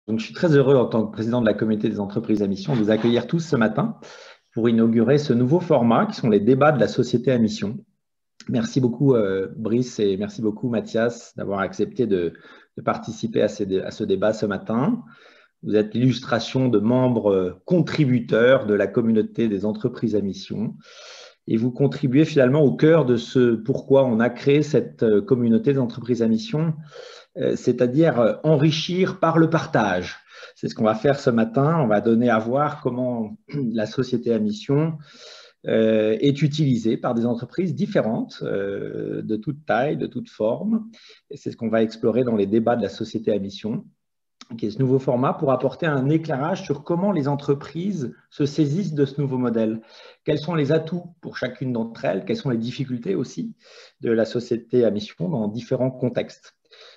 Donc, je suis très heureux en tant que président de la communauté des entreprises à mission de vous accueillir tous ce matin pour inaugurer ce nouveau format qui sont les débats de la société à mission. Merci beaucoup Brice et merci beaucoup Mathias d'avoir accepté de participer à ce débat ce matin. Vous êtes l'illustration de membres contributeurs de la communauté des entreprises à mission et vous contribuez finalement au cœur de ce pourquoi on a créé cette communauté des entreprises à mission, c'est-à-dire enrichir par le partage. C'est ce qu'on va faire ce matin. On va donner à voir comment la société à mission est utilisée par des entreprises différentes, de toute taille, de toute forme. Et c'est ce qu'on va explorer dans les débats de la société à mission, qui est ce nouveau format pour apporter un éclairage sur comment les entreprises se saisissent de ce nouveau modèle. Quels sont les atouts pour chacune d'entre elles? Quelles sont les difficultés aussi de la société à mission dans différents contextes?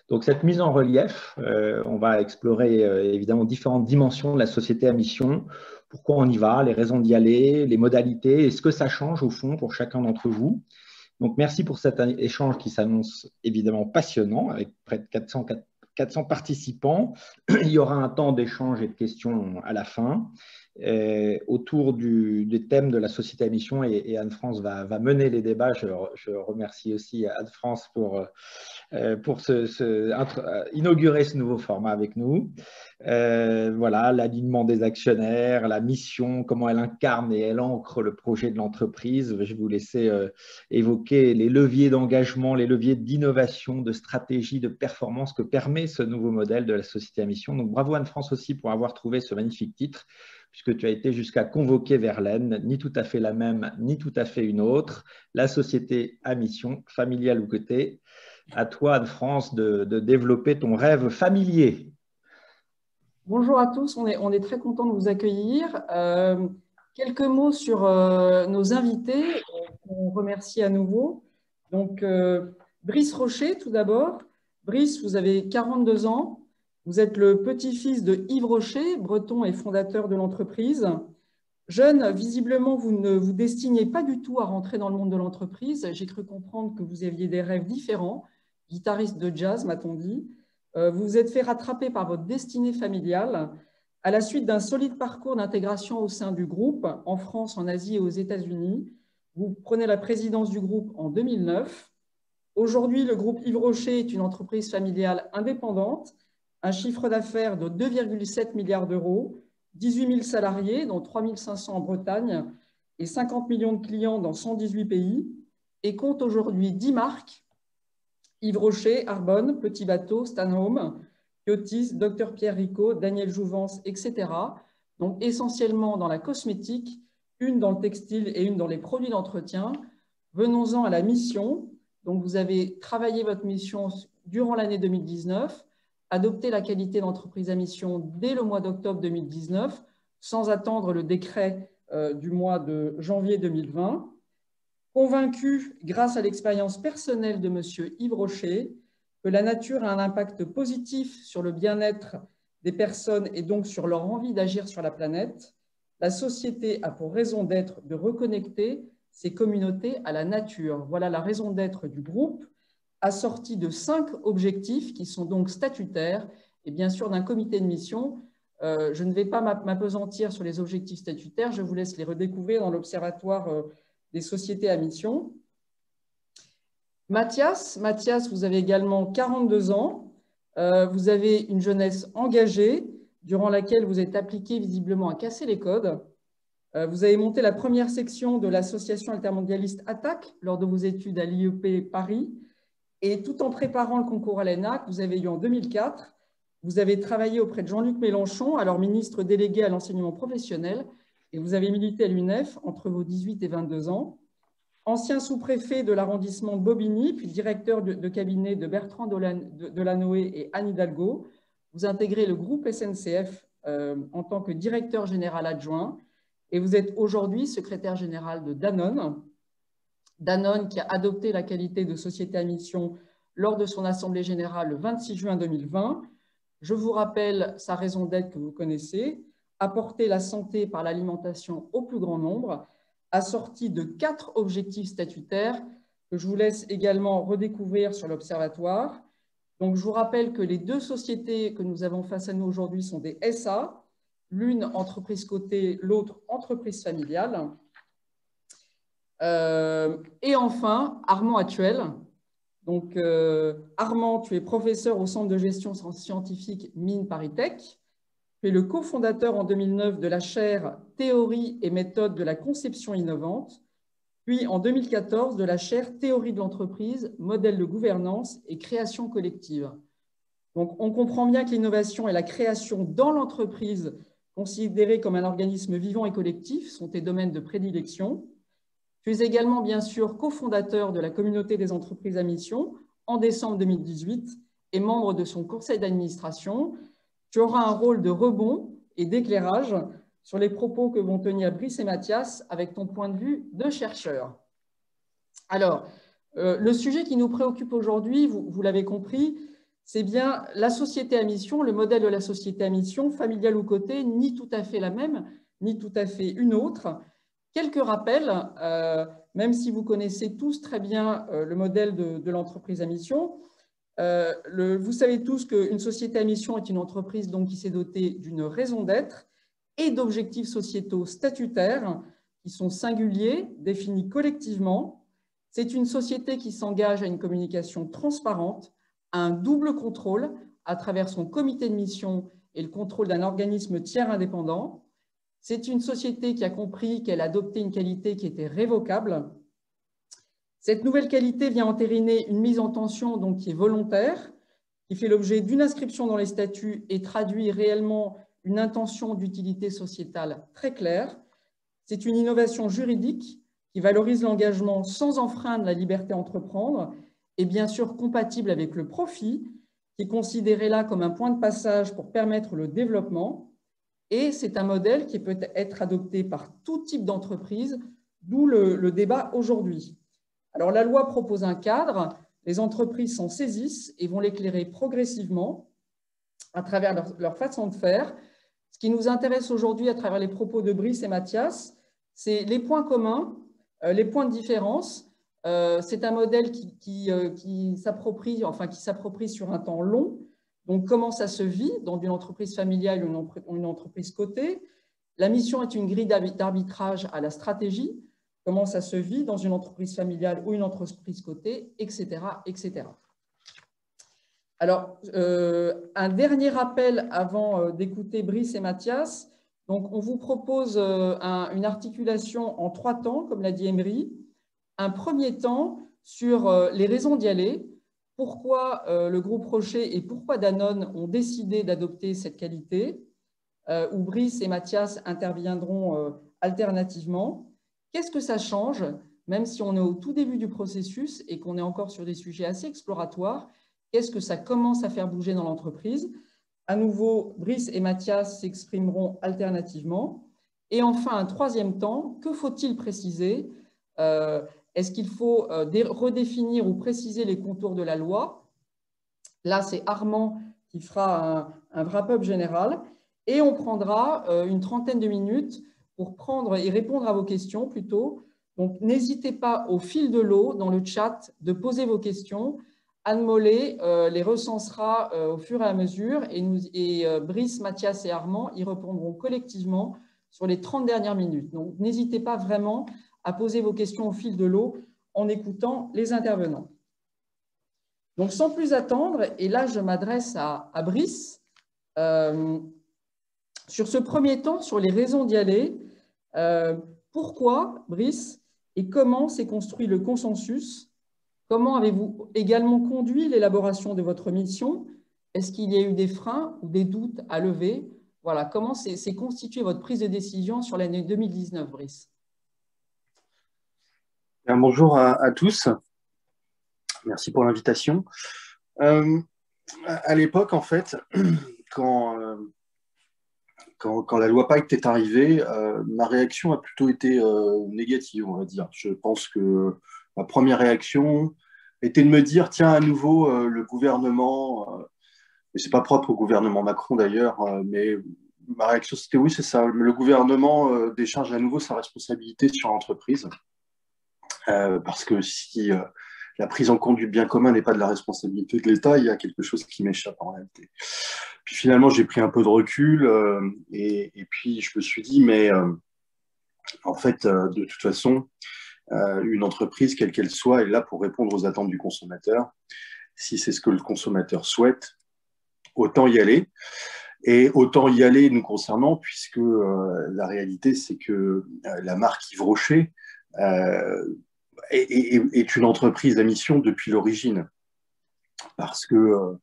Donc, cette mise en relief, on va explorer évidemment différentes dimensions de la société à mission, pourquoi on y va, les raisons d'y aller, les modalités et ce que ça change au fond pour chacun d'entre vous. Donc, merci pour cet échange qui s'annonce évidemment passionnant avec près de 400 participants. Il y aura un temps d'échange et de questions à la fin autour des thèmes de la société à mission et Anne-France va mener les débats. Je remercie aussi Anne-France pour inaugurer ce nouveau format avec nous. Voilà, l'alignement des actionnaires, la mission, comment elle incarne et elle ancre le projet de l'entreprise. Je vais vous laisser évoquer les leviers d'engagement, les leviers d'innovation, de stratégie, de performance que permet ce nouveau modèle de la société à mission. Donc, bravo Anne-France aussi pour avoir trouvé ce magnifique titre, puisque tu as été jusqu'à convoquer Verlaine, ni tout à fait la même, ni tout à fait une autre, la société à mission, familiale ou cotée. À toi, Anne-France, de développer ton rêve familier. Bonjour à tous, on est très content de vous accueillir. Quelques mots sur nos invités, qu'on remercie à nouveau. Donc, Brice Rocher, tout d'abord. Brice, vous avez 42 ans. Vous êtes le petit-fils de Yves Rocher, breton et fondateur de l'entreprise. Jeune, visiblement, vous ne vous destinez pas du tout à rentrer dans le monde de l'entreprise. J'ai cru comprendre que vous aviez des rêves différents. Guitariste de jazz, m'a-t-on dit. Vous vous êtes fait rattraper par votre destinée familiale à la suite d'un solide parcours d'intégration au sein du groupe, en France, en Asie et aux États-Unis. Vous prenez la présidence du groupe en 2009. Aujourd'hui, le groupe Yves Rocher est une entreprise familiale indépendante, un chiffre d'affaires de 2,7 milliards d'euros, 18 000 salariés, dont 3 500 en Bretagne, et 50 millions de clients dans 118 pays, et compte aujourd'hui 10 marques: Yves Rocher, Arbonne, Petit Bateau, Stanhome, Yotis, Dr Pierre Ricot, Daniel Jouvence, etc. Donc essentiellement dans la cosmétique, une dans le textile et une dans les produits d'entretien. Venons-en à la mission. Donc vous avez travaillé votre mission durant l'année 2019, adopté la qualité d'entreprise à mission dès le mois d'octobre 2019, sans attendre le décret du mois de janvier 2020. Convaincu, grâce à l'expérience personnelle de M. Yves Rocher, que la nature a un impact positif sur le bien-être des personnes et donc sur leur envie d'agir sur la planète, la société a pour raison d'être de reconnecter ces communautés à la nature. Voilà la raison d'être du groupe, assortie de 5 objectifs qui sont donc statutaires et bien sûr d'un comité de mission. Je ne vais pas m'appesantir sur les objectifs statutaires, je vous laisse les redécouvrir dans l'Observatoire des sociétés à mission. Mathias, vous avez également 42 ans. Vous avez une jeunesse engagée, durant laquelle vous êtes appliqué visiblement à casser les codes. Vous avez monté la première section de l'association altermondialiste ATTAC lors de vos études à l'IEP Paris. Et tout en préparant le concours à l'ENA, que vous avez eu en 2004, vous avez travaillé auprès de Jean-Luc Mélenchon, alors ministre délégué à l'enseignement professionnel, et vous avez milité à l'UNEF entre vos 18 et 22 ans. Ancien sous-préfet de l'arrondissement de Bobigny, puis directeur de cabinet de Bertrand Delanoë et Anne Hidalgo, vous intégrez le groupe SNCF en tant que directeur général adjoint et vous êtes aujourd'hui secrétaire général de Danone. Danone qui a adopté la qualité de société à mission lors de son assemblée générale le 26 juin 2020. Je vous rappelle sa raison d'être que vous connaissez: apporter la santé par l'alimentation au plus grand nombre, assorti de 4 objectifs statutaires que je vous laisse également redécouvrir sur l'Observatoire. Donc, je vous rappelle que les deux sociétés que nous avons face à nous aujourd'hui sont des SA, l'une entreprise cotée, l'autre entreprise familiale. Et enfin, Armand Actuel. Donc, Armand, tu es professeur au Centre de gestion scientifique Mines Paris Tech. Tu es le cofondateur en 2009 de la chaire Théorie et méthode de la conception innovante, puis en 2014 de la chaire Théorie de l'entreprise, modèle de gouvernance et création collective. Donc, on comprend bien que l'innovation et la création dans l'entreprise, considérée comme un organisme vivant et collectif, sont tes domaines de prédilection. Tu es également, bien sûr, cofondateur de la communauté des entreprises à mission en décembre 2018 et membre de son conseil d'administration. Tu auras un rôle de rebond et d'éclairage sur les propos que vont tenir Brice et Mathias avec ton point de vue de chercheur. Alors, le sujet qui nous préoccupe aujourd'hui, vous l'avez compris, c'est bien la société à mission, le modèle de la société à mission, familiale ou cotée, ni tout à fait la même, ni tout à fait une autre. Quelques rappels, même si vous connaissez tous très bien le modèle de l'entreprise à mission. Vous savez tous qu'une société à mission est une entreprise donc, qui s'est dotée d'une raison d'être et d'objectifs sociétaux statutaires qui sont singuliers, définis collectivement. C'est une société qui s'engage à une communication transparente, à un double contrôle à travers son comité de mission et le contrôle d'un organisme tiers indépendant. C'est une société qui a compris qu'elle adoptait une qualité qui était révocable. Cette nouvelle qualité vient entériner une mise en tension donc, qui est volontaire, qui fait l'objet d'une inscription dans les statuts et traduit réellement une intention d'utilité sociétale très claire. C'est une innovation juridique qui valorise l'engagement sans enfreindre la liberté à entreprendre et bien sûr compatible avec le profit, qui est considéré là comme un point de passage pour permettre le développement. Et c'est un modèle qui peut être adopté par tout type d'entreprise, d'où le débat aujourd'hui. Alors, la loi propose un cadre, les entreprises s'en saisissent et vont l'éclairer progressivement à travers leur façon de faire. Ce qui nous intéresse aujourd'hui à travers les propos de Brice et Mathias, c'est les points communs, les points de différence. C'est un modèle qui s'approprie sur un temps long. Donc, comment ça se vit dans une entreprise familiale ou une entreprise cotée? La mission est une grille d'arbitrage à la stratégie. Comment ça se vit dans une entreprise familiale ou une entreprise cotée, etc. etc. Alors, un dernier rappel avant d'écouter Brice et Mathias. Donc, on vous propose une articulation en 3 temps, comme l'a dit Emery. Un premier temps sur les raisons d'y aller, pourquoi le groupe Rocher et pourquoi Danone ont décidé d'adopter cette qualité, où Brice et Mathias interviendront alternativement. Qu'est-ce que ça change, même si on est au tout début du processus et qu'on est encore sur des sujets assez exploratoires? Qu'est-ce que ça commence à faire bouger dans l'entreprise? À nouveau, Brice et Mathias s'exprimeront alternativement. Et enfin, un troisième temps, que faut-il préciser? Est-ce qu'il faut redéfinir ou préciser les contours de la loi? Là, c'est Armand qui fera un wrap-up général. Et on prendra une trentaine de minutes pour prendre et répondre à vos questions plutôt. Donc, n'hésitez pas au fil de l'eau dans le chat de poser vos questions. Anne Mollet les recensera au fur et à mesure et Brice, Mathias et Armand y répondront collectivement sur les 30 dernières minutes. Donc, n'hésitez pas vraiment à poser vos questions au fil de l'eau en écoutant les intervenants. Donc, sans plus attendre, et là, je m'adresse à Brice, sur ce premier temps, sur les raisons d'y aller, pourquoi, Brice, et comment s'est construit le consensus? Comment avez-vous également conduit l'élaboration de votre mission? Est-ce qu'il y a eu des freins ou des doutes à lever? Voilà, comment s'est constituée votre prise de décision sur l'année 2019, Brice? Bonjour à tous. Merci pour l'invitation. À l'époque, en fait, quand la loi Pacte est arrivée, ma réaction a plutôt été négative, on va dire. Je pense que ma première réaction était de me dire, tiens, à nouveau, le gouvernement, et c'est pas propre au gouvernement Macron d'ailleurs, mais ma réaction c'était oui, c'est ça, le gouvernement décharge à nouveau sa responsabilité sur l'entreprise, parce que si la prise en compte du bien commun n'est pas de la responsabilité de l'État, il y a quelque chose qui m'échappe en réalité. Puis finalement, j'ai pris un peu de recul et puis je me suis dit, mais en fait, de toute façon, une entreprise, quelle qu'elle soit, est là pour répondre aux attentes du consommateur. Si c'est ce que le consommateur souhaite, autant y aller. Et autant y aller nous concernant, puisque la réalité, c'est que la marque Yves Rocher est une entreprise à mission depuis l'origine. Parce que,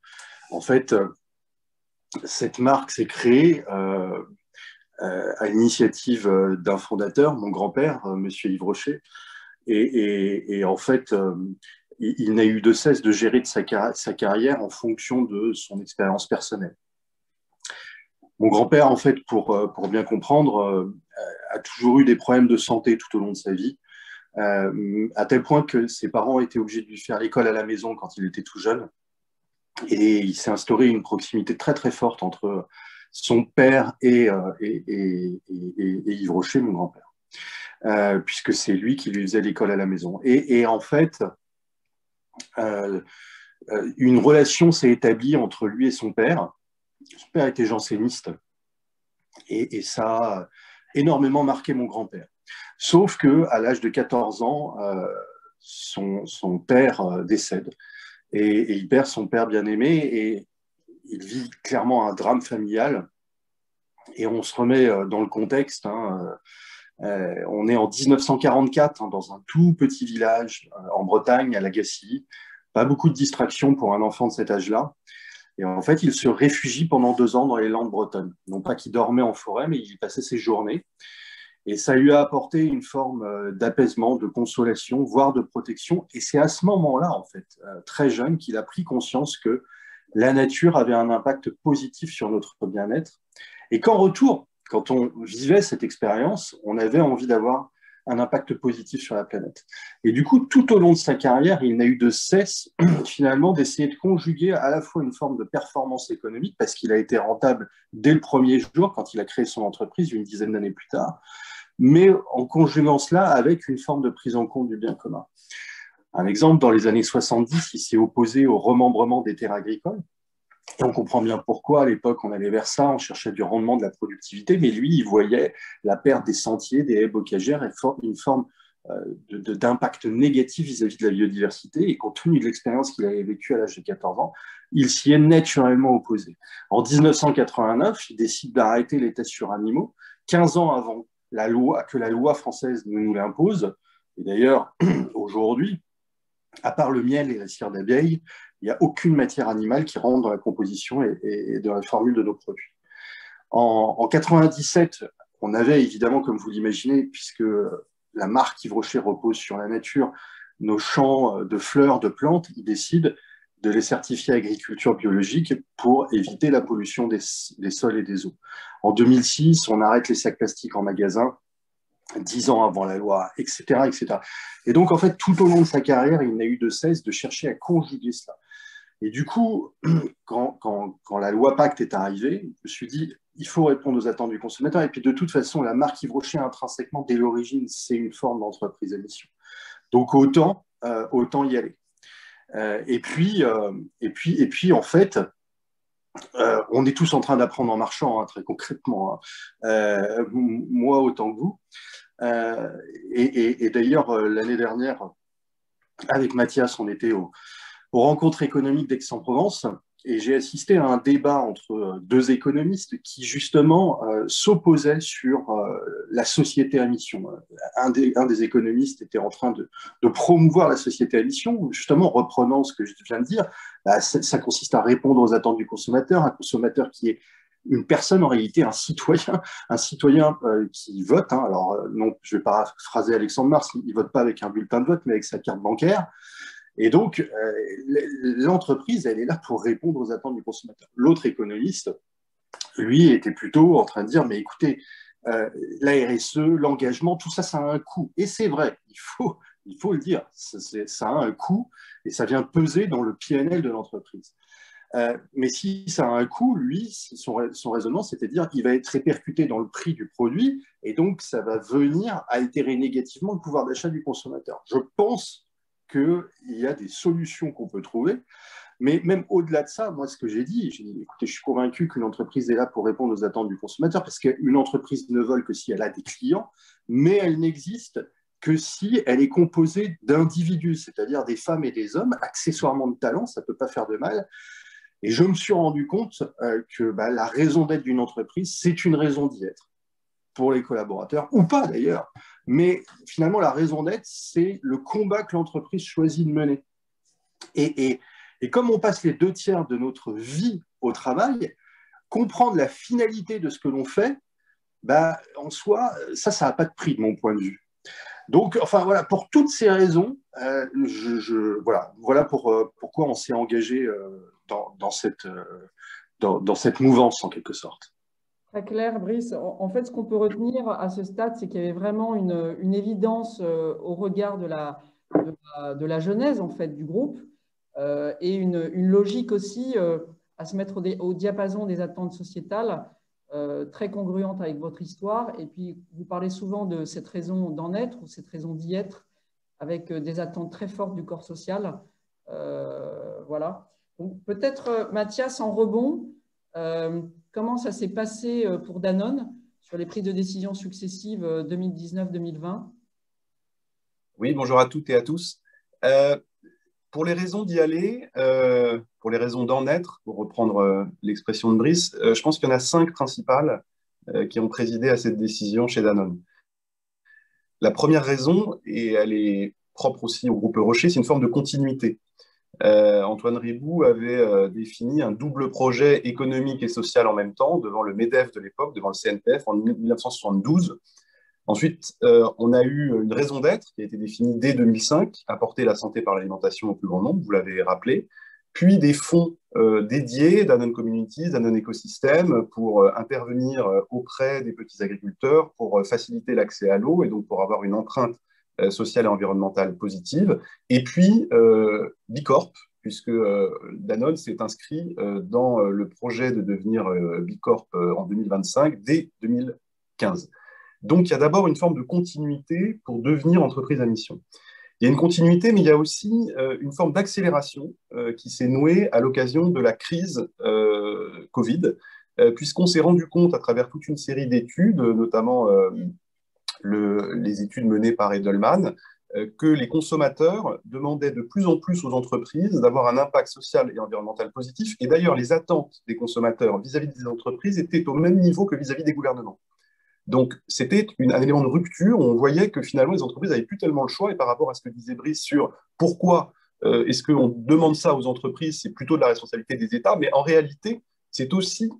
en fait, cette marque s'est créée à l'initiative d'un fondateur, mon grand-père, monsieur Yves Rocher. Et en fait, il n'a eu de cesse de gérer sa carrière en fonction de son expérience personnelle. Mon grand-père, en fait, pour bien comprendre, a toujours eu des problèmes de santé tout au long de sa vie, à tel point que ses parents étaient obligés de lui faire l'école à la maison quand il était tout jeune. Et il s'est instauré une proximité très, très forte entre son père et Yves Rocher, mon grand-père, puisque c'est lui qui lui faisait l'école à la maison. Et en fait, une relation s'est établie entre lui et son père. Son père était janséniste et ça a énormément marqué mon grand-père. Sauf qu'à l'âge de 14 ans, son père décède et il perd son père bien-aimé et il vit clairement un drame familial. Et on se remet dans le contexte. On est en 1944 dans un tout petit village en Bretagne, à Lagacy. Pas beaucoup de distractions pour un enfant de cet âge-là. Et en fait, il se réfugie pendant 2 ans dans les Landes bretonnes. Non pas qu'il dormait en forêt, mais il passait ses journées. Et ça lui a apporté une forme d'apaisement, de consolation, voire de protection. Et c'est à ce moment-là, en fait, très jeune, qu'il a pris conscience que la nature avait un impact positif sur notre bien-être. Et qu'en retour, quand on vivait cette expérience, on avait envie d'avoir un impact positif sur la planète. Et du coup, tout au long de sa carrière, il n'a eu de cesse, finalement, d'essayer de conjuguer à la fois une forme de performance économique, parce qu'il a été rentable dès le premier jour, quand il a créé son entreprise, une dizaine d'années plus tard, mais en conjuguant cela avec une forme de prise en compte du bien commun. Un exemple, dans les années 70, il s'est opposé au remembrement des terres agricoles. Et on comprend bien pourquoi, à l'époque, on allait vers ça, on cherchait du rendement, de la productivité, mais lui, il voyait la perte des sentiers, des haies bocagères, et une forme d'impact négatif vis-à-vis de la biodiversité. Et compte tenu de l'expérience qu'il avait vécue à l'âge de 14 ans, il s'y est naturellement opposé. En 1989, il décide d'arrêter les tests sur animaux, 15 ans avant que la loi française ne nous l'impose. Et d'ailleurs, aujourd'hui, à part le miel et la cire d'abeille, il n'y a aucune matière animale qui rentre dans la composition et dans la formule de nos produits. En 97, on avait évidemment, comme vous l'imaginez, puisque la marque Yves Rocher repose sur la nature, nos champs de fleurs, de plantes, ils décident de les certifier agriculture biologique pour éviter la pollution des sols et des eaux. En 2006, on arrête les sacs plastiques en magasin, 10 ans avant la loi, etc., etc. Et donc, en fait, tout au long de sa carrière, il n'a eu de cesse de chercher à conjuguer cela. Et du coup, quand la loi Pacte est arrivée, je me suis dit, il faut répondre aux attentes du consommateur. Et puis, de toute façon, la marque Yves Rocher, intrinsèquement, dès l'origine, c'est une forme d'entreprise à mission. Donc, autant y aller. Et puis, en fait, on est tous en train d'apprendre en marchant, très concrètement. Moi, autant que vous. Et d'ailleurs, l'année dernière, avec Mathias, on était aux rencontres économiques d'Aix-en-Provence et j'ai assisté à un débat entre 2 économistes qui, justement, s'opposaient sur la société à mission. Un des économistes était en train de promouvoir la société à mission, justement, reprenant ce que je viens de dire. Ça consiste à répondre aux attentes du consommateur, un consommateur qui est une personne, en réalité, un citoyen qui vote. Alors, non, je vais paraphraser Alexandre Mars, il ne vote pas avec un bulletin de vote, mais avec sa carte bancaire. Et donc, l'entreprise, elle est là pour répondre aux attentes du consommateur. L'autre économiste, lui, était plutôt en train de dire, mais écoutez, la RSE, l'engagement, tout ça, ça a un coût. Et c'est vrai, il faut le dire, ça a un coût et ça vient peser dans le PNL de l'entreprise. Mais si ça a un coût, lui, son raisonnement, c'était de dire qu'il va être répercuté dans le prix du produit et donc ça va venir altérer négativement le pouvoir d'achat du consommateur. Je pense qu'il y a des solutions qu'on peut trouver. Mais même au-delà de ça, moi, ce que j'ai dit, écoutez, je suis convaincu qu'une entreprise est là pour répondre aux attentes du consommateur, parce qu'une entreprise ne vole que si elle a des clients, mais elle n'existe que si elle est composée d'individus, c'est-à-dire des femmes et des hommes, accessoirement de talent, ça ne peut pas faire de mal. Et je me suis rendu compte que la raison d'être d'une entreprise, c'est une raison d'y être, pour les collaborateurs, ou pas d'ailleurs. Mais finalement, la raison d'être, c'est le combat que l'entreprise choisit de mener. Et comme on passe les 2/3 de notre vie au travail, comprendre la finalité de ce que l'on fait, en soi, ça n'a pas de prix de mon point de vue. Donc, enfin, voilà, pour toutes ces raisons, voilà pourquoi on s'est engagé dans cette mouvance, en quelque sorte. Très clair, Brice. En fait, ce qu'on peut retenir à ce stade, c'est qu'il y avait vraiment une évidence au regard de la genèse en fait, du groupe et une logique aussi à se mettre au diapason des attentes sociétales très congruente avec votre histoire. Et puis, vous parlez souvent de cette raison d'en être ou cette raison d'y être avec des attentes très fortes du corps social. Voilà. Donc, peut-être, Mathias, en rebond, comment ça s'est passé pour Danone sur les prises de décision successives 2019-2020? Oui, bonjour à toutes et à tous. Pour les raisons d'y aller, pour les raisons d'en être, pour reprendre l'expression de Brice, je pense qu'il y en a 5 principales qui ont présidé à cette décision chez Danone. La première raison, et elle est propre aussi au groupe Rocher, c'est une forme de continuité. Antoine Riboud avait défini un double projet économique et social en même temps devant le MEDEF de l'époque, devant le CNPF en 1972. Ensuite, on a eu une raison d'être qui a été définie dès 2005, apporter la santé par l'alimentation au plus grand nombre, vous l'avez rappelé, puis des fonds dédiés, Danone Communities, Danone Écosystème, pour intervenir auprès des petits agriculteurs, pour faciliter l'accès à l'eau et donc pour avoir une empreinte sociale et environnementale positive. Et puis, Bicorp, puisque Danone s'est inscrit dans le projet de devenir Bicorp en 2025 dès 2015. Donc, il y a d'abord une forme de continuité pour devenir entreprise à mission. Il y a une continuité, mais il y a aussi une forme d'accélération qui s'est nouée à l'occasion de la crise Covid, puisqu'on s'est rendu compte à travers toute une série d'études, notamment les études menées par Edelman, que les consommateurs demandaient de plus en plus aux entreprises d'avoir un impact social et environnemental positif. Et d'ailleurs, les attentes des consommateurs vis-à-vis des entreprises étaient au même niveau que vis-à-vis des gouvernements. Donc, c'était un élément de rupture où on voyait que finalement, les entreprises n'avaient plus tellement le choix. Et par rapport à ce que disait Brice sur pourquoi est-ce qu'on demande ça aux entreprises, c'est plutôt de la responsabilité des États. Mais en réalité, c'est aussi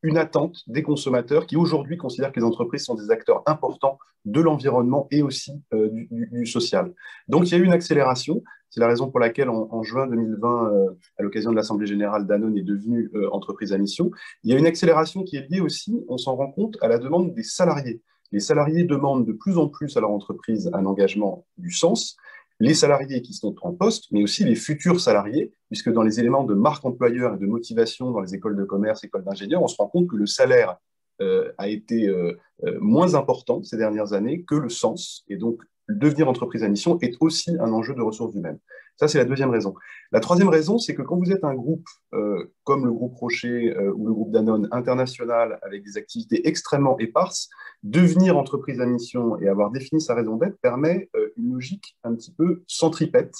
une attente des consommateurs qui aujourd'hui considèrent que les entreprises sont des acteurs importants de l'environnement et aussi du social. Donc, il y a eu une accélération. C'est la raison pour laquelle en juin 2020, à l'occasion de l'Assemblée générale, Danone est devenue entreprise à mission. Il y a une accélération qui est liée aussi, on s'en rend compte, à la demande des salariés. Les salariés demandent de plus en plus à leur entreprise un engagement du sens. Les salariés qui sont en poste, mais aussi les futurs salariés, puisque dans les éléments de marque employeur et de motivation dans les écoles de commerce, écoles d'ingénieurs, on se rend compte que le salaire a été moins important ces dernières années que le sens. Et donc, devenir entreprise à mission est aussi un enjeu de ressources humaines. Ça, c'est la deuxième raison. La troisième raison, c'est que quand vous êtes un groupe comme le groupe Rocher ou le groupe Danone international avec des activités extrêmement éparses, devenir entreprise à mission et avoir défini sa raison d'être permet une logique un petit peu centripète,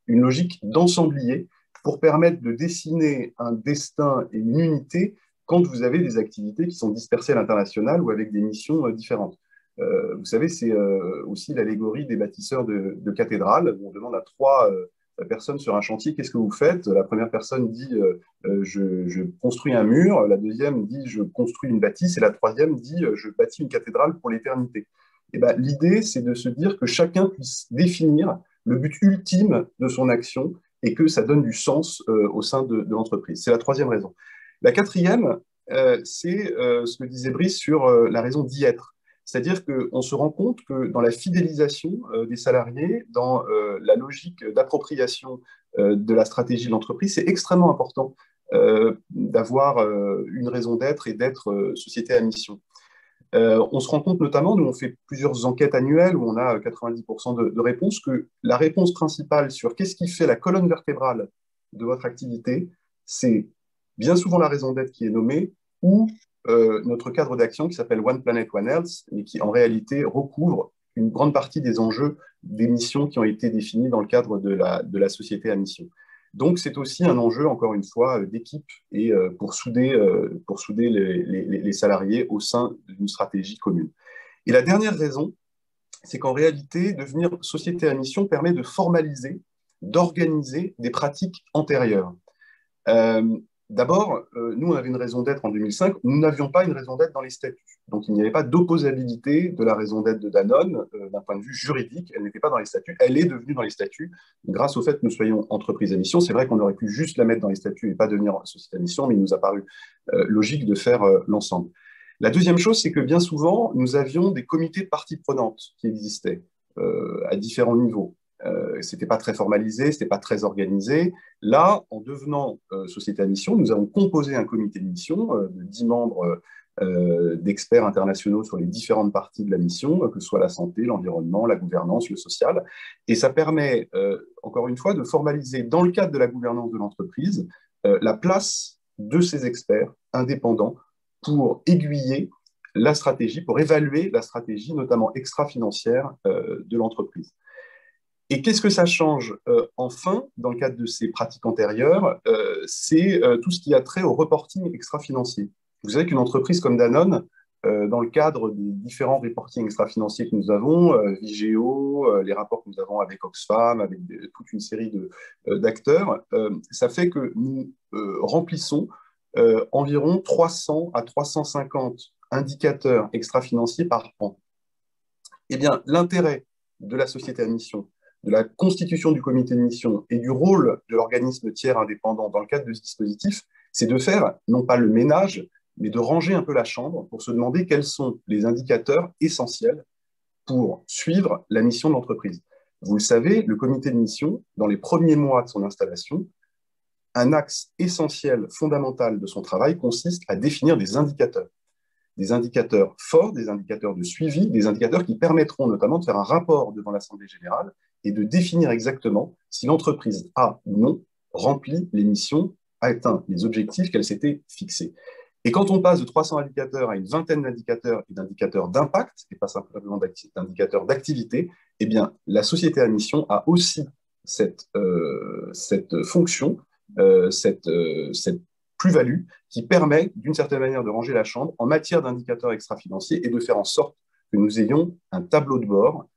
une logique d'ensemblier pour permettre de dessiner un destin et une unité quand vous avez des activités qui sont dispersées à l'international ou avec des missions différentes. Vous savez, c'est aussi l'allégorie des bâtisseurs de cathédrales, où on demande à 3 personnes sur un chantier, qu'est-ce que vous faites? La première personne dit je construis un mur, la deuxième dit je construis une bâtisse, et la troisième dit je bâtis une cathédrale pour l'éternité. Et ben, l'idée, c'est de se dire que chacun puisse définir le but ultime de son action et que ça donne du sens au sein de l'entreprise. C'est la troisième raison. La quatrième, c'est ce que disait Brice sur la raison d'y être. C'est-à-dire qu'on se rend compte que dans la fidélisation des salariés, dans la logique d'appropriation de la stratégie de l'entreprise, c'est extrêmement important d'avoir une raison d'être et d'être société à mission. On se rend compte notamment, nous on fait plusieurs enquêtes annuelles où on a 90% de réponses, que la réponse principale sur qu'est-ce qui fait la colonne vertébrale de votre activité, c'est bien souvent la raison d'être qui est nommée ou notre cadre d'action qui s'appelle One Planet, One Health, et qui en réalité recouvre une grande partie des enjeux des missions qui ont été définis dans le cadre de la société à mission. Donc, c'est aussi un enjeu, encore une fois, d'équipe et pour souder les salariés au sein d'une stratégie commune. Et la dernière raison, c'est qu'en réalité, devenir société à mission permet de formaliser, d'organiser des pratiques antérieures. D'abord, nous, on avait une raison d'être en 2005. Nous n'avions pas une raison d'être dans les statuts. Donc, il n'y avait pas d'opposabilité de la raison d'être de Danone d'un point de vue juridique. Elle n'était pas dans les statuts. Elle est devenue dans les statuts grâce au fait que nous soyons entreprise à mission. C'est vrai qu'on aurait pu juste la mettre dans les statuts et pas devenir société à mission, mais il nous a paru logique de faire l'ensemble. La deuxième chose, c'est que bien souvent, nous avions des comités de parties prenantes qui existaient à différents niveaux. Ce n'était pas très formalisé, ce n'était pas très organisé. Là, en devenant société à mission, nous avons composé un comité de mission de 10 membres d'experts internationaux sur les différentes parties de la mission, que ce soit la santé, l'environnement, la gouvernance, le social. Et ça permet, encore une fois, de formaliser dans le cadre de la gouvernance de l'entreprise la place de ces experts indépendants pour aiguiller la stratégie, pour évaluer la stratégie, notamment extra-financière de l'entreprise. Et qu'est-ce que ça change enfin, dans le cadre de ces pratiques antérieures, c'est tout ce qui a trait au reporting extra-financier. Vous savez qu'une entreprise comme Danone, dans le cadre des différents reportings extra-financiers que nous avons, Vigeo, les rapports que nous avons avec Oxfam, avec toute une série d'acteurs, ça fait que nous remplissons environ 300 à 350 indicateurs extra-financiers par an. Eh bien, l'intérêt de la société à mission, de la constitution du comité de mission et du rôle de l'organisme tiers indépendant dans le cadre de ce dispositif, c'est de faire, non pas le ménage, mais de ranger un peu la chambre pour se demander quels sont les indicateurs essentiels pour suivre la mission de l'entreprise. Vous le savez, le comité de mission, dans les premiers mois de son installation, un axe essentiel, fondamental de son travail consiste à définir des indicateurs forts, des indicateurs de suivi, des indicateurs qui permettront notamment de faire un rapport devant l'Assemblée générale et de définir exactement si l'entreprise a ou non rempli les missions, atteint les objectifs qu'elle s'était fixés. Et quand on passe de 300 indicateurs à une vingtaine d'indicateurs et d'indicateurs d'impact, et pas simplement d'indicateurs d'activité, eh bien, la société à mission a aussi cette fonction, cette plus-value qui permet, d'une certaine manière, de ranger la chambre en matière d'indicateurs extra-financiers et de faire en sorte que nous ayons un tableau de bord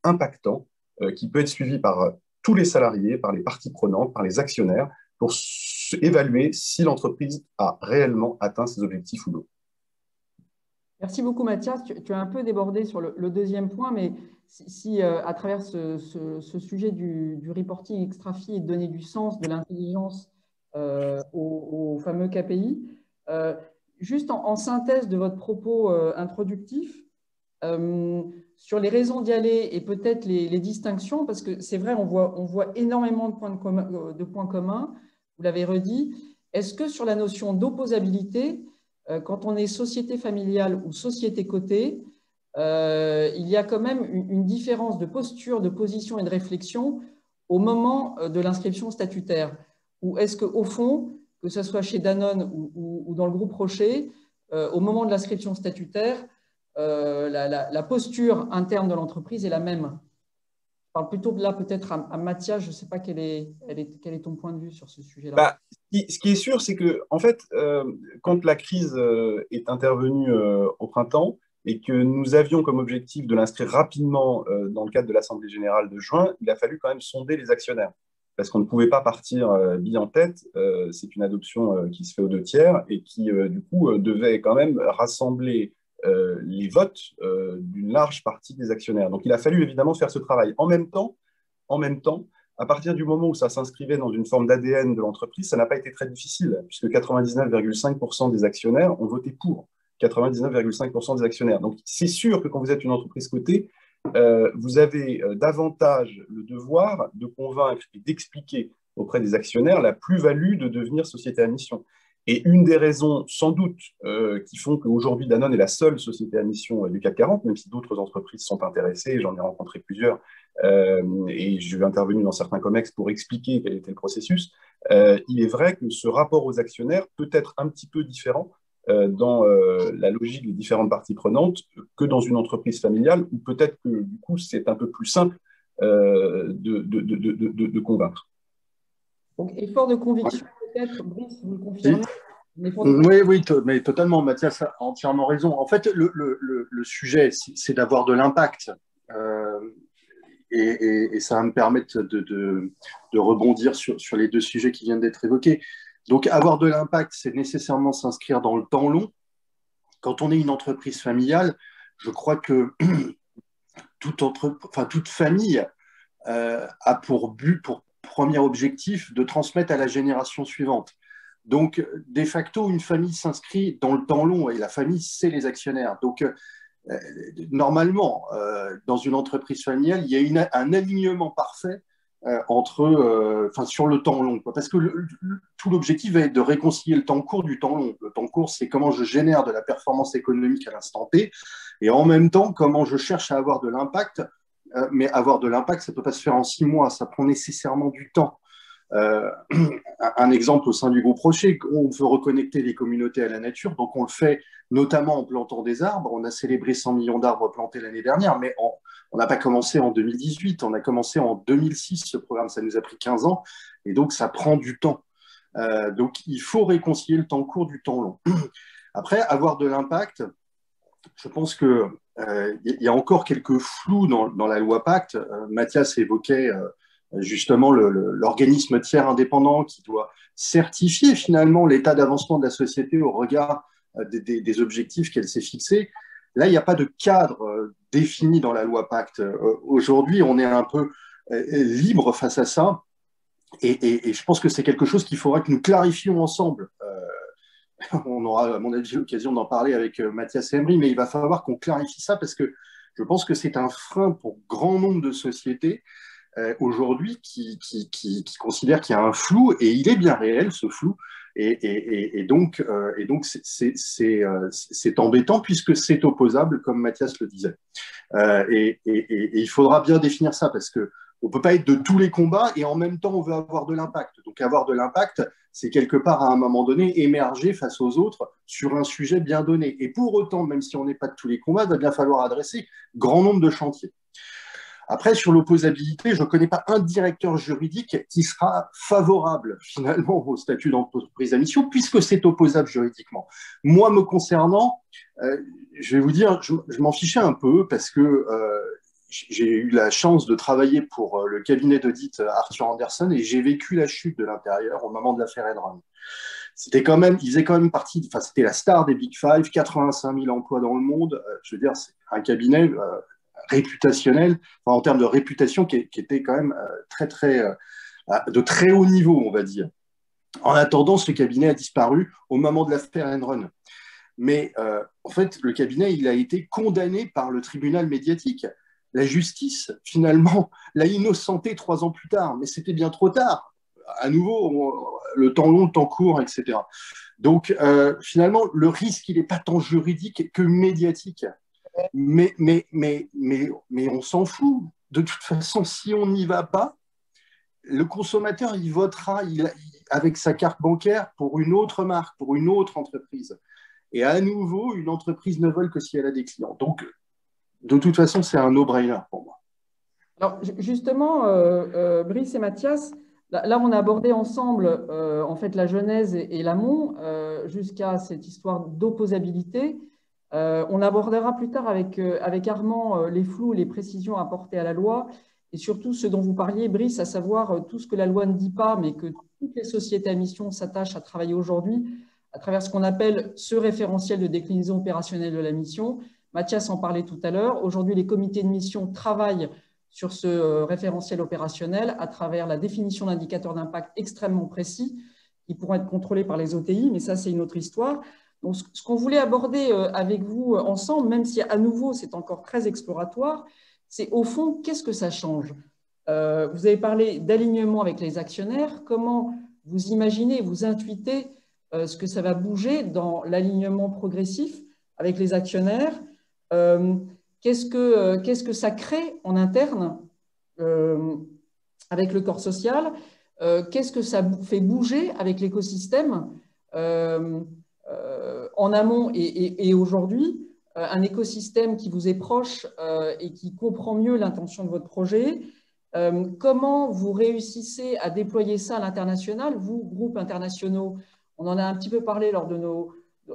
impactant qui peut être suivi par tous les salariés, par les parties prenantes, par les actionnaires, pour évaluer si l'entreprise a réellement atteint ses objectifs ou non. Merci beaucoup, Mathias. Tu as un peu débordé sur le deuxième point, mais si à travers ce sujet du reporting extra-fi et de donner du sens, de l'intelligence au fameux KPI, juste en synthèse de votre propos introductif, sur les raisons d'y aller et peut-être les distinctions, parce que c'est vrai, on voit énormément de points communs, vous l'avez redit. Est-ce que sur la notion d'opposabilité, quand on est société familiale ou société cotée, il y a quand même une différence de posture, de position et de réflexion au moment de l'inscription statutaire? Ou est-ce qu'au fond, que ce soit chez Danone ou dans le groupe Rocher, au moment de l'inscription statutaire, la posture interne de l'entreprise est la même? Je parle plutôt de là peut-être à Mathias, je ne sais pas quel est ton point de vue sur ce sujet-là. Ce qui est sûr, c'est que en fait, quand la crise est intervenue au printemps et que nous avions comme objectif de l'inscrire rapidement dans le cadre de l'Assemblée générale de juin, il a fallu quand même sonder les actionnaires. Parce qu'on ne pouvait pas partir bille en tête. C'est une adoption qui se fait aux 2/3 et qui, du coup, devait quand même rassembler les votes d'une large partie des actionnaires. Donc, il a fallu évidemment faire ce travail. En même temps, à partir du moment où ça s'inscrivait dans une forme d'ADN de l'entreprise, ça n'a pas été très difficile, puisque 99,5% des actionnaires ont voté pour. 99,5% des actionnaires. Donc, c'est sûr que quand vous êtes une entreprise cotée, vous avez davantage le devoir de convaincre et d'expliquer auprès des actionnaires la plus-value de devenir société à mission. Et une des raisons, sans doute, qui font qu'aujourd'hui, Danone est la seule société à mission du CAC 40, même si d'autres entreprises sont intéressées, j'en ai rencontré plusieurs, et je suis intervenu dans certains COMEX pour expliquer quel était le processus, il est vrai que ce rapport aux actionnaires peut être un petit peu différent dans la logique des différentes parties prenantes que dans une entreprise familiale, où peut-être que, du coup, c'est un peu plus simple de convaincre. Donc, effort de conviction, peut-être, Brice, vous le confirmez? Oui, mais totalement. Mathias a entièrement raison. En fait, le sujet, c'est d'avoir de l'impact. Et ça va me permettre de rebondir sur les deux sujets qui viennent d'être évoqués. Donc, avoir de l'impact, c'est nécessairement s'inscrire dans le temps long. Quand on est une entreprise familiale, je crois que toute famille a pour but, pour premier objectif, de transmettre à la génération suivante. Donc, de facto, une famille s'inscrit dans le temps long et la famille, c'est les actionnaires. Donc, normalement, dans une entreprise familiale, il y a un alignement parfait sur le temps long, quoi. Parce que tout l'objectif va être de réconcilier le temps court du temps long. Le temps court, c'est comment je génère de la performance économique à l'instant T, et en même temps, comment je cherche à avoir de l'impact. Mais avoir de l'impact, ça ne peut pas se faire en 6 mois, ça prend nécessairement du temps. Un exemple au sein du groupe Rocher, on veut reconnecter les communautés à la nature, donc on le fait notamment en plantant des arbres. On a célébré 100 millions d'arbres plantés l'année dernière, mais on n'a pas commencé en 2018, on a commencé en 2006, ce programme, ça nous a pris 15 ans, et donc ça prend du temps. Donc il faut réconcilier le temps court du temps long. Après, avoir de l'impact, je pense qu'il y a encore quelques flous dans la loi Pacte. Mathias évoquait justement l'organisme tiers indépendant qui doit certifier finalement l'état d'avancement de la société au regard des objectifs qu'elle s'est fixés. Là, il n'y a pas de cadre défini dans la loi Pacte. Aujourd'hui, on est un peu libre face à ça. Et je pense que c'est quelque chose qu'il faudra que nous clarifions ensemble. On aura, à mon avis, l'occasion d'en parler avec Mathias et Emery, mais il va falloir qu'on clarifie ça parce que je pense que c'est un frein pour grand nombre de sociétés aujourd'hui qui considèrent qu'il y a un flou, et il est bien réel, ce flou. Et donc, c'est embêtant puisque c'est opposable, comme Mathias le disait. Et il faudra bien définir ça parce que on ne peut pas être de tous les combats et en même temps on veut avoir de l'impact. Donc avoir de l'impact, c'est quelque part à un moment donné émerger face aux autres sur un sujet bien donné. Et pour autant, même si on n'est pas de tous les combats, il va bien falloir adresser grand nombre de chantiers. Après, sur l'opposabilité, je ne connais pas un directeur juridique qui sera favorable finalement au statut d'entreprise à mission, puisque c'est opposable juridiquement. Moi, me concernant, je vais vous dire, je m'en fichais un peu parce que j'ai eu la chance de travailler pour le cabinet d'audit Arthur Andersen et j'ai vécu la chute de l'intérieur au moment de l'affaire Enron. C'était quand même, il faisait quand même partie, enfin, c'était la star des Big Five, 85 000 emplois dans le monde. Je veux dire, c'est un cabinet réputationnel, enfin, en termes de réputation qui était quand même de très haut niveau, on va dire. En attendant, ce cabinet a disparu au moment de l'affaire Enron. Mais en fait, le cabinet, il a été condamné par le tribunal médiatique. La justice, finalement, l'a innocenté 3 ans plus tard, mais c'était bien trop tard. À nouveau, le temps long, le temps court, etc. Donc, finalement, le risque, il n'est pas tant juridique que médiatique. Mais on s'en fout. De toute façon, si on n'y va pas, le consommateur, il votera avec sa carte bancaire pour une autre marque, pour une autre entreprise. Et à nouveau, une entreprise ne vole que si elle a des clients. Donc, de toute façon, c'est un no-brainer pour moi. Alors, justement, Brice et Mathias, là, on a abordé ensemble en fait la genèse et l'amont jusqu'à cette histoire d'opposabilité. On abordera plus tard avec Armand les flous, les précisions apportées à la loi et surtout ce dont vous parliez, Brice, à savoir tout ce que la loi ne dit pas, mais que toutes les sociétés à mission s'attachent à travailler aujourd'hui à travers ce qu'on appelle ce référentiel de déclinaison opérationnelle de la mission. Mathias en parlait tout à l'heure. Aujourd'hui, les comités de mission travaillent sur ce référentiel opérationnel à travers la définition d'indicateurs d'impact extrêmement précis qui pourront être contrôlés par les OTI, mais ça, c'est une autre histoire. Donc, ce qu'on voulait aborder avec vous ensemble, même si à nouveau, c'est encore très exploratoire, c'est au fond, qu'est-ce que ça change? Vous avez parlé d'alignement avec les actionnaires. Comment vous imaginez, vous intuitez ce que ça va bouger dans l'alignement progressif avec les actionnaires. Qu'est-ce que ça crée en interne avec le corps social? Qu'est-ce que ça fait bouger avec l'écosystème en amont et aujourd'hui? Un écosystème qui vous est proche et qui comprend mieux l'intention de votre projet. Comment vous réussissez à déployer ça à l'international, vous, groupes internationaux? On en a un petit peu parlé lors de nos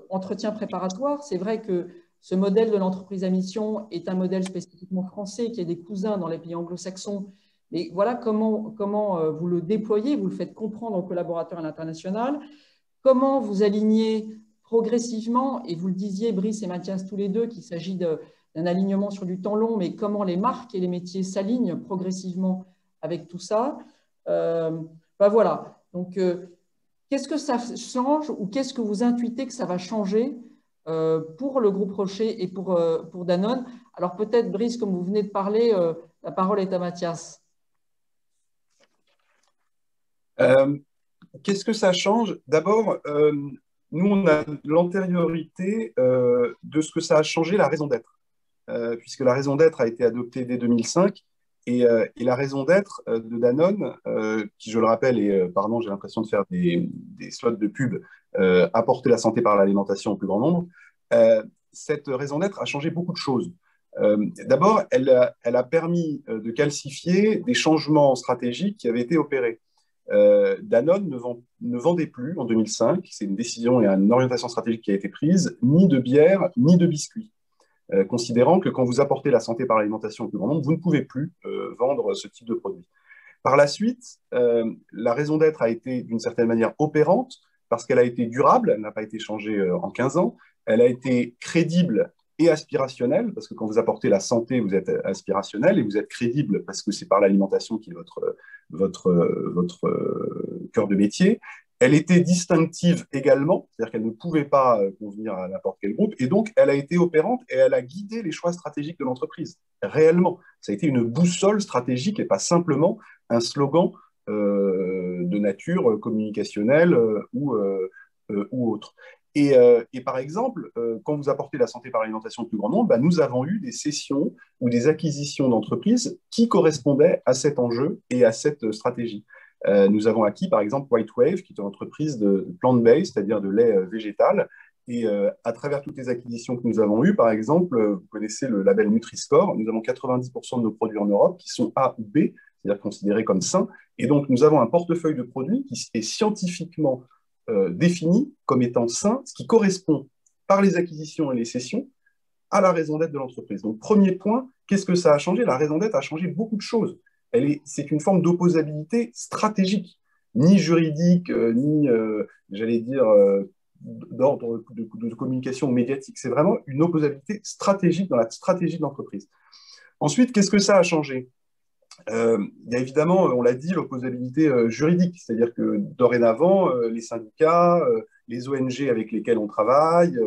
entretiens préparatoires. C'est vrai que ce modèle de l'entreprise à mission est un modèle spécifiquement français qui a des cousins dans les pays anglo-saxons. Mais voilà comment vous le déployez, vous le faites comprendre aux collaborateurs à l'international. Comment vous alignez progressivement, et vous le disiez, Brice et Mathias, tous les deux, qu'il s'agit d'un alignement sur du temps long, mais comment les marques et les métiers s'alignent progressivement avec tout ça. Voilà. Donc, qu'est-ce que ça change ou qu'est-ce que vous intuitez que ça va changer pour le groupe Rocher et pour Danone? Alors peut-être, Brice, comme vous venez de parler, la parole est à Mathias. Qu'est-ce que ça change? D'abord, nous, on a l'antériorité de ce que ça a changé, la raison d'être, puisque la raison d'être a été adoptée dès 2005, et la raison d'être de Danone, qui, je le rappelle, et pardon, j'ai l'impression de faire des slots de pub, apporter la santé par l'alimentation au plus grand nombre, cette raison d'être a changé beaucoup de choses. D'abord, elle a permis de calcifier des changements stratégiques qui avaient été opérés. Danone ne vendait plus en 2005, c'est une décision et une orientation stratégique qui a été prise, ni de bière, ni de biscuits, considérant que quand vous apportez la santé par l'alimentation au plus grand nombre, vous ne pouvez plus vendre ce type de produit. Par la suite, la raison d'être a été d'une certaine manière opérante, parce qu'elle a été durable, elle n'a pas été changée en 15 ans, elle a été crédible et aspirationnel, parce que quand vous apportez la santé, vous êtes aspirationnel et vous êtes crédible parce que c'est par l'alimentation qui est votre cœur de métier. Elle était distinctive également, c'est-à-dire qu'elle ne pouvait pas convenir à n'importe quel groupe, et donc elle a été opérante et elle a guidé les choix stratégiques de l'entreprise, réellement. Ça a été une boussole stratégique et pas simplement un slogan de nature communicationnelle ou autre. Et par exemple, quand vous apportez la santé par l'alimentation au plus grand nombre, nous avons eu des cessions ou des acquisitions d'entreprises qui correspondaient à cet enjeu et à cette stratégie. Nous avons acquis, par exemple, White Wave, qui est une entreprise de plant-based, c'est-à-dire de lait végétal. Et à travers toutes les acquisitions que nous avons eues, par exemple, vous connaissez le label Nutri-Score, nous avons 90% de nos produits en Europe qui sont A ou B, c'est-à-dire considérés comme sains. Et donc, nous avons un portefeuille de produits qui est scientifiquement défini comme étant sain, ce qui correspond par les acquisitions et les cessions à la raison d'être de l'entreprise. Donc, premier point, qu'est-ce que ça a changé? La raison d'être a changé beaucoup de choses. C'est une forme d'opposabilité stratégique, ni juridique, ni, j'allais dire, d'ordre de communication médiatique. C'est vraiment une opposabilité stratégique dans la stratégie de l'entreprise. Ensuite, qu'est-ce que ça a changé? Il y a évidemment, on l'a dit, l'opposabilité juridique, c'est-à-dire que dorénavant, les syndicats, les ONG avec lesquelles on travaille,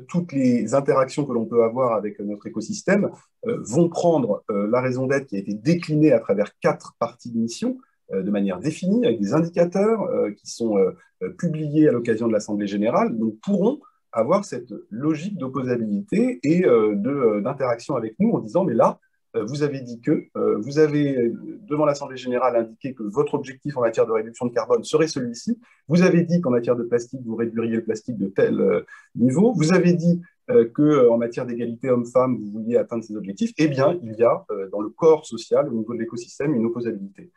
toutes les interactions que l'on peut avoir avec notre écosystème vont prendre la raison d'être qui a été déclinée à travers 4 parties de mission de manière définie, avec des indicateurs qui sont publiés à l'occasion de l'Assemblée générale, donc pourront avoir cette logique d'opposabilité et d'interaction avec nous en disant, mais là, vous avez dit que, vous avez, devant l'Assemblée générale, indiqué que votre objectif en matière de réduction de carbone serait celui-ci. Vous avez dit qu'en matière de plastique, vous réduiriez le plastique de tel niveau. Vous avez dit qu'en matière d'égalité homme-femme, vous vouliez atteindre ces objectifs. Eh bien, il y a dans le corps social, au niveau de l'écosystème, une opposabilité.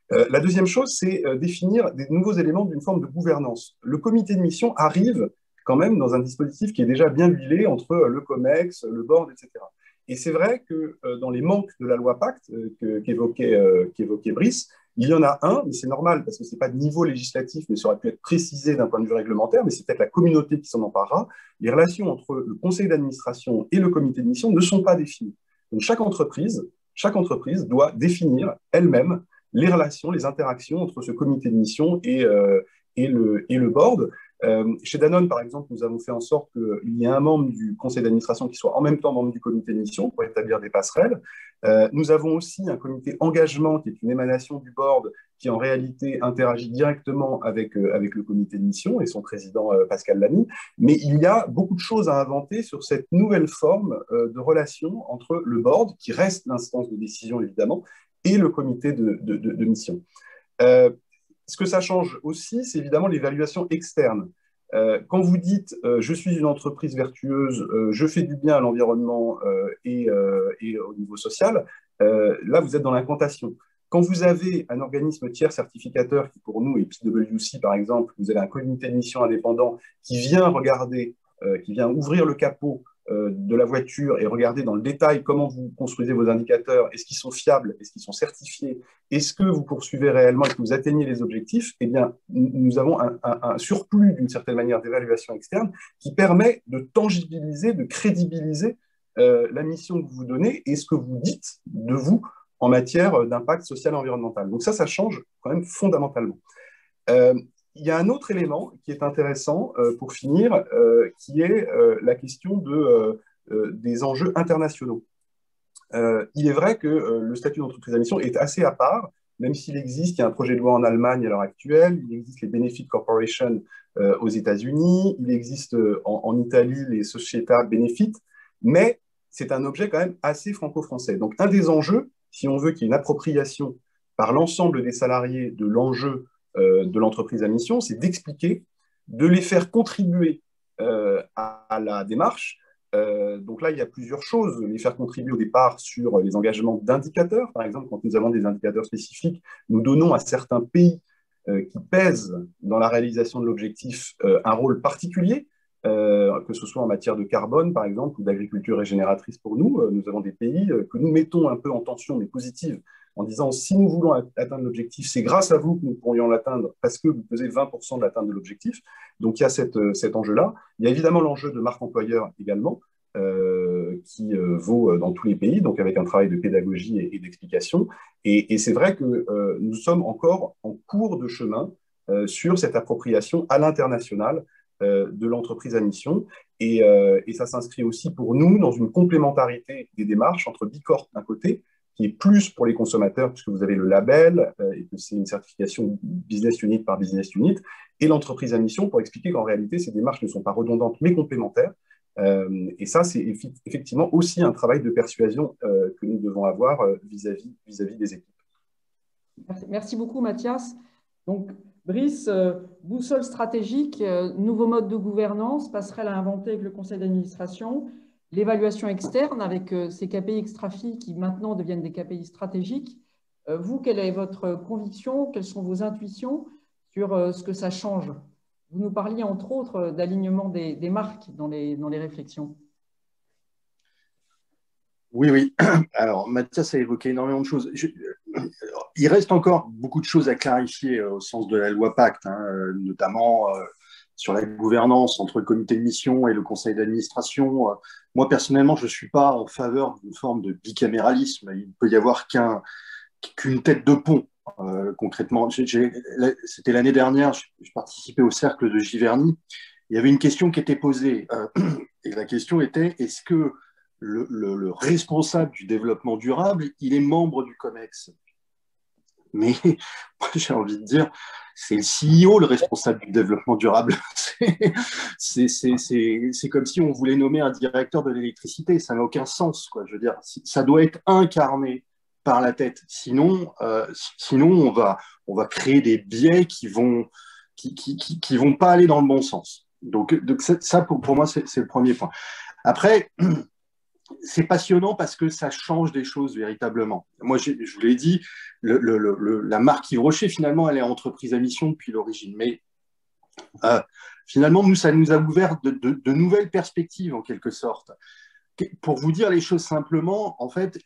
La deuxième chose, c'est définir des nouveaux éléments d'une forme de gouvernance. Le comité de mission arrive quand même dans un dispositif qui est déjà bien huilé entre le COMEX, le board, etc. Et c'est vrai que dans les manques de la loi Pacte qu'évoquait Brice, il y en a un, mais c'est normal parce que ce n'est pas de niveau législatif, mais ça aurait pu être précisé d'un point de vue réglementaire, mais c'est peut-être la communauté qui s'en emparera. Les relations entre le conseil d'administration et le comité de mission ne sont pas définies. Donc chaque entreprise doit définir elle-même les relations, les interactions entre ce comité de mission et le board. Chez Danone, par exemple, nous avons fait en sorte qu'il y ait un membre du conseil d'administration qui soit en même temps membre du comité de mission pour établir des passerelles. Nous avons aussi un comité engagement qui est une émanation du board qui en réalité interagit directement avec le comité de mission et son président Pascal Lamy. Mais il y a beaucoup de choses à inventer sur cette nouvelle forme de relation entre le board, qui reste l'instance de décision évidemment, et le comité de mission. Ce que ça change aussi, c'est évidemment l'évaluation externe. Quand vous dites je suis une entreprise vertueuse, je fais du bien à l'environnement et au niveau social, là vous êtes dans l'incantation. Quand vous avez un organisme tiers certificateur qui pour nous est PwC par exemple, vous avez un comité de mission indépendant qui vient regarder, qui vient ouvrir le capot de la voiture et regarder dans le détail comment vous construisez vos indicateurs, est-ce qu'ils sont fiables, est-ce qu'ils sont certifiés, est-ce que vous poursuivez réellement et que vous atteignez les objectifs, eh bien, nous avons un surplus d'une certaine manière d'évaluation externe qui permet de tangibiliser, de crédibiliser la mission que vous donnez et ce que vous dites de vous en matière d'impact social et environnemental. Donc ça change quand même fondamentalement. Il y a un autre élément qui est intéressant pour finir, qui est la question des enjeux internationaux. Il est vrai que le statut d'entreprise à mission est assez à part, même s'il existe, il y a un projet de loi en Allemagne à l'heure actuelle, il existe les Benefit Corporation aux États-Unis, il existe en Italie les Società Benefit, mais c'est un objet quand même assez franco-français. Donc un des enjeux, si on veut qu'il y ait une appropriation par l'ensemble des salariés de l'enjeu de l'entreprise à mission, c'est d'expliquer, de les faire contribuer à la démarche. Donc là, il y a plusieurs choses. Les faire contribuer au départ sur les engagements d'indicateurs. Par exemple, quand nous avons des indicateurs spécifiques, nous donnons à certains pays qui pèsent dans la réalisation de l'objectif un rôle particulier, que ce soit en matière de carbone, par exemple, ou d'agriculture régénératrice pour nous. Nous avons des pays que nous mettons un peu en tension, mais positive, en disant si nous voulons atteindre l'objectif, c'est grâce à vous que nous pourrions l'atteindre parce que vous pesez 20% de l'atteinte de l'objectif. Donc il y a cet enjeu-là. Il y a évidemment l'enjeu de marque employeur également, qui vaut dans tous les pays, donc avec un travail de pédagogie et d'explication. Et c'est vrai que nous sommes encore en cours de chemin sur cette appropriation à l'international de l'entreprise à mission. Et ça s'inscrit aussi pour nous dans une complémentarité des démarches entre Bicorp d'un côté, qui est plus pour les consommateurs, puisque vous avez le label, et que c'est une certification business unit par business unit, et l'entreprise à mission pour expliquer qu'en réalité, ces démarches ne sont pas redondantes, mais complémentaires. Et ça, c'est effectivement aussi un travail de persuasion que nous devons avoir vis-à-vis des équipes. Merci beaucoup, Mathias. Donc, Brice, boussole stratégique, nouveau mode de gouvernance, passerelle à inventer avec le conseil d'administration, l'évaluation externe avec ces KPI extra-FI qui maintenant deviennent des KPI stratégiques. Vous, quelle est votre conviction? Quelles sont vos intuitions sur ce que ça change? Vous nous parliez entre autres d'alignement des marques dans les réflexions. Oui. Alors, Mathias a évoqué énormément de choses. Il reste encore beaucoup de choses à clarifier au sens de la loi Pacte, notamment sur la gouvernance entre le comité de mission et le conseil d'administration. Moi, personnellement, je ne suis pas en faveur d'une forme de bicaméralisme. Il ne peut y avoir qu'une tête de pont. Concrètement, c'était l'année dernière, je participais au cercle de Giverny. Il y avait une question qui était posée. Et la question était, est-ce que le responsable du développement durable, il est membre du COMEX? Mais moi, j'ai envie de dire, c'est le CEO, le responsable du développement durable. C'est comme si on voulait nommer un directeur de l'électricité. Ça n'a aucun sens, quoi. Je veux dire, ça doit être incarné par la tête. Sinon, on va créer des biais qui vont pas aller dans le bon sens. Donc ça, pour moi, c'est le premier point. Après, c'est passionnant parce que ça change des choses véritablement. Moi, je vous l'ai dit, la marque Yves Rocher, finalement, elle est entreprise à mission depuis l'origine. Mais finalement, ça nous a ouvert de nouvelles perspectives, en quelque sorte. Pour vous dire les choses simplement, en fait,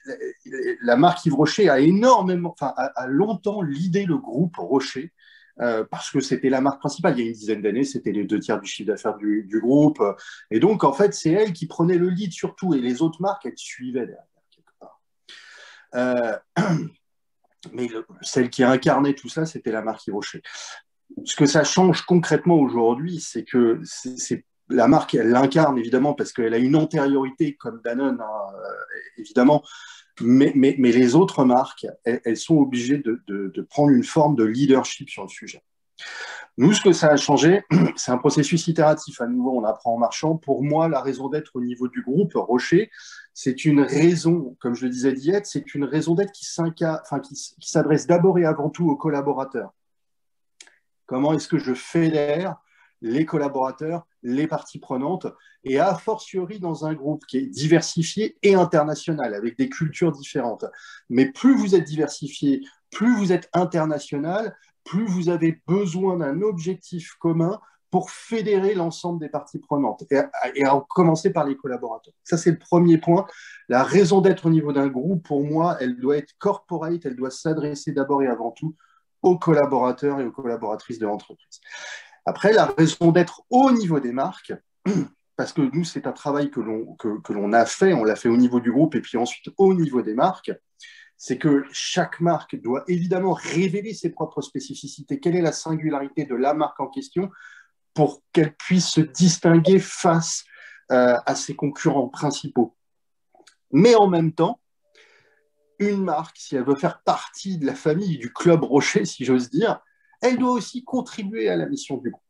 la marque Yves Rocher a longtemps leadé le groupe Rocher, parce que c'était la marque principale. Il y a une dizaine d'années, c'était les 2/3 du chiffre d'affaires du groupe. Et donc, en fait, c'est elle qui prenait le lead surtout. Et les autres marques, elles suivaient derrière, quelque part. Mais celle qui a incarné tout ça, c'était la marque Yves Rocher. Ce que ça change concrètement aujourd'hui, c'est que la marque, elle l'incarne évidemment parce qu'elle a une antériorité comme Danone, hein, évidemment, mais les autres marques, elles sont obligées de prendre une forme de leadership sur le sujet. Nous, ce que ça a changé, c'est un processus itératif. À nouveau, on apprend en marchant. Pour moi, la raison d'être au niveau du groupe Rocher, c'est une raison, comme je le disais d'Iette, c'est une raison d'être qui s'adresse d'abord et avant tout aux collaborateurs. Comment est-ce que je fédère les collaborateurs, les parties prenantes, et a fortiori dans un groupe qui est diversifié et international, avec des cultures différentes. Mais plus vous êtes diversifié, plus vous êtes international, plus vous avez besoin d'un objectif commun pour fédérer l'ensemble des parties prenantes, et à commencer par les collaborateurs. Ça, c'est le premier point. La raison d'être au niveau d'un groupe, pour moi, elle doit être corporate, elle doit s'adresser d'abord et avant tout aux collaborateurs et aux collaboratrices de l'entreprise. Après, la raison d'être au niveau des marques, parce que nous, c'est un travail que l'on a fait, on l'a fait au niveau du groupe et puis ensuite au niveau des marques, c'est que chaque marque doit évidemment révéler ses propres spécificités. Quelle est la singularité de la marque en question pour qu'elle puisse se distinguer face à ses concurrents principaux. Mais en même temps, une marque, si elle veut faire partie de la famille du Club Rocher, si j'ose dire, elle doit aussi contribuer à la mission du groupe.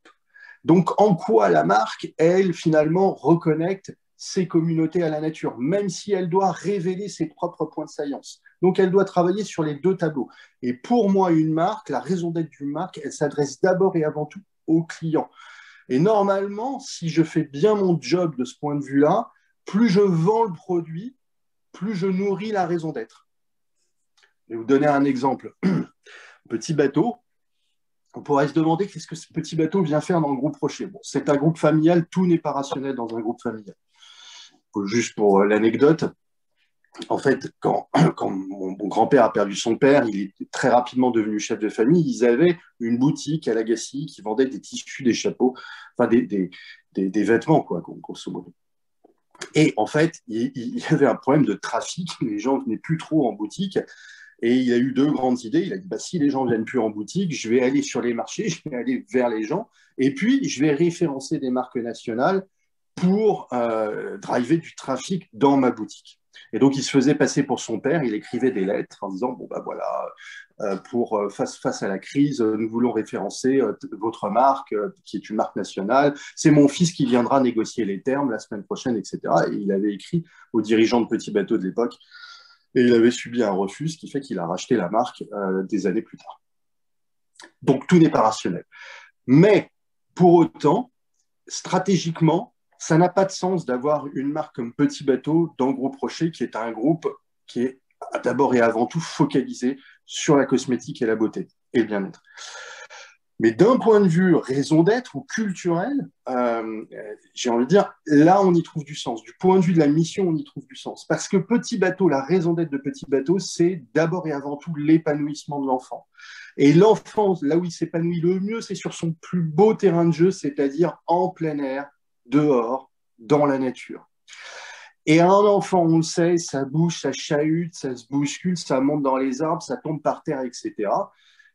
Donc, en quoi la marque, elle, finalement, reconnecte ses communautés à la nature, même si elle doit révéler ses propres points de saillance. Donc, elle doit travailler sur les deux tableaux. Et pour moi, une marque, la raison d'être d'une marque, elle s'adresse d'abord et avant tout aux clients. Et normalement, si je fais bien mon job de ce point de vue-là, plus je vends le produit, plus je nourris la raison d'être. Je vais vous donner un exemple. Petit bateau, on pourrait se demander qu'est-ce que ce petit bateau vient faire dans le groupe Rocher. Bon, c'est un groupe familial, tout n'est pas rationnel dans un groupe familial. Juste pour l'anecdote, en fait, quand mon grand-père a perdu son père, il est très rapidement devenu chef de famille. Ils avaient une boutique à Lagacy qui vendait des tissus, des chapeaux, enfin des vêtements, quoi, grosso modo. Et en fait, il y avait un problème de trafic. Les gens ne venaient plus trop en boutique. Et il a eu deux grandes idées. Il a dit, bah, si les gens ne viennent plus en boutique, je vais aller sur les marchés, je vais aller vers les gens. Et puis, je vais référencer des marques nationales pour driver du trafic dans ma boutique. Et donc, il se faisait passer pour son père. Il écrivait des lettres en disant, bon, bah voilà, face à la crise, nous voulons référencer votre marque, qui est une marque nationale. C'est mon fils qui viendra négocier les termes la semaine prochaine, etc. Et il avait écrit aux dirigeants de Petit Bateau de l'époque. Et il avait subi un refus, ce qui fait qu'il a racheté la marque des années plus tard. Donc, tout n'est pas rationnel. Mais, pour autant, stratégiquement, ça n'a pas de sens d'avoir une marque comme Petit Bateau dans le groupe Rocher, qui est un groupe qui est d'abord et avant tout focalisé sur la cosmétique et la beauté et le bien-être. Mais d'un point de vue raison d'être ou culturel, j'ai envie de dire, là, on y trouve du sens. Du point de vue de la mission, on y trouve du sens. Parce que Petit Bateau, la raison d'être de Petit Bateau, c'est d'abord et avant tout l'épanouissement de l'enfant. Et l'enfant, là où il s'épanouit le mieux, c'est sur son plus beau terrain de jeu, c'est-à-dire en plein air, dehors, dans la nature. Et un enfant, on le sait, ça bouge, ça chahute, ça se bouscule, ça monte dans les arbres, ça tombe par terre, etc.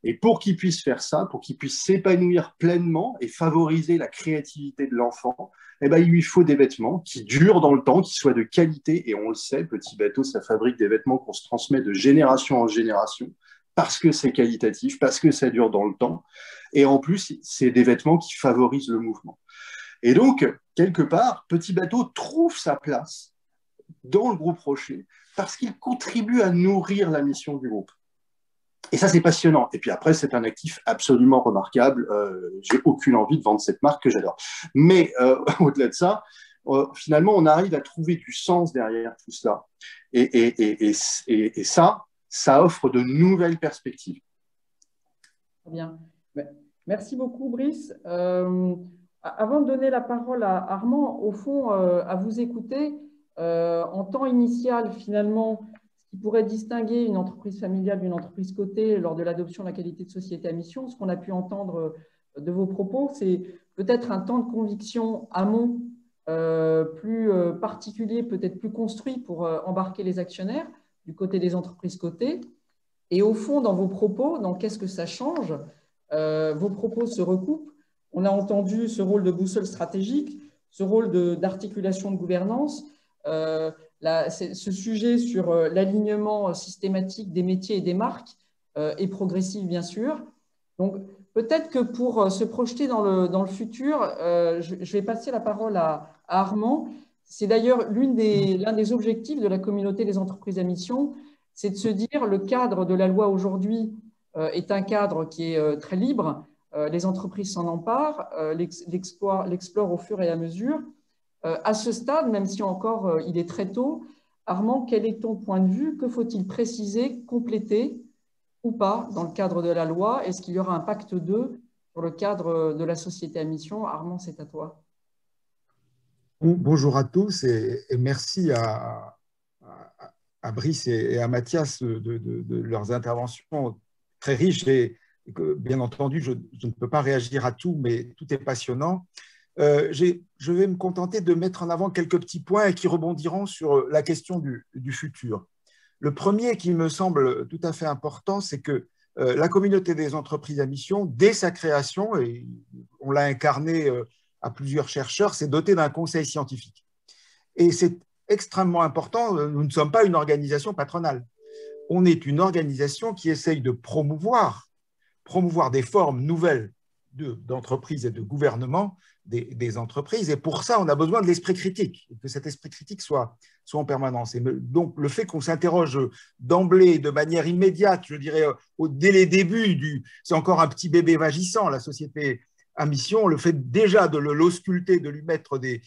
Et pour qu'il puisse faire ça, pour qu'il puisse s'épanouir pleinement et favoriser la créativité de l'enfant, eh ben, il lui faut des vêtements qui durent dans le temps, qui soient de qualité. Et on le sait, Petit Bateau, ça fabrique des vêtements qu'on se transmet de génération en génération parce que c'est qualitatif, parce que ça dure dans le temps. Et en plus, c'est des vêtements qui favorisent le mouvement. Et donc, quelque part, Petit Bateau trouve sa place dans le groupe Rocher parce qu'il contribue à nourrir la mission du groupe. Et ça, c'est passionnant. Et puis après, c'est un actif absolument remarquable. J'ai aucune envie de vendre cette marque que j'adore. Mais au-delà de ça, finalement, on arrive à trouver du sens derrière tout cela. Et ça offre de nouvelles perspectives. Très bien. Merci beaucoup, Brice. Avant de donner la parole à Armand, au fond, à vous écouter, en temps initial, finalement, ce qui pourrait distinguer une entreprise familiale d'une entreprise cotée lors de l'adoption de la qualité de société à mission, ce qu'on a pu entendre de vos propos, c'est peut-être un temps de conviction amont plus particulier, peut-être plus construit pour embarquer les actionnaires du côté des entreprises cotées. Et au fond, dans vos propos, dans qu'est-ce que ça change, vos propos se recoupent. On a entendu ce rôle de boussole stratégique, ce rôle d'articulation de gouvernance, ce sujet sur l'alignement systématique des métiers et des marques est progressif, bien sûr. Donc, peut-être que pour se projeter dans le futur, je vais passer la parole à Armand. C'est d'ailleurs l'un des objectifs de la communauté des entreprises à mission, c'est de se dire le cadre de la loi aujourd'hui est un cadre qui est très libre. Les entreprises s'en emparent, l'explorent au fur et à mesure. À ce stade, même si encore il est très tôt, Armand, quel est ton point de vue? Que faut-il préciser, compléter ou pas dans le cadre de la loi? Est-ce qu'il y aura un pacte 2 sur le cadre de la société à mission? Armand, c'est à toi. Bonjour à tous et merci à Brice et à Mathias de leurs interventions très riches et que, bien entendu, je ne peux pas réagir à tout, mais tout est passionnant. Je vais me contenter de mettre en avant quelques petits points qui rebondiront sur la question du futur. Le premier qui me semble tout à fait important, c'est que la communauté des entreprises à mission, dès sa création, et on l'a incarné à plusieurs chercheurs, s'est dotée d'un conseil scientifique. Et c'est extrêmement important, nous ne sommes pas une organisation patronale. On est une organisation qui essaye de promouvoir des formes nouvelles d'entreprises et de gouvernement des entreprises. Et pour ça, on a besoin de l'esprit critique, et que cet esprit critique soit en permanence. Et donc, le fait qu'on s'interroge d'emblée, de manière immédiate, je dirais, dès les débuts, c'est encore un petit bébé vagissant, la société à mission, le fait déjà de l'ausculter, de lui mettre des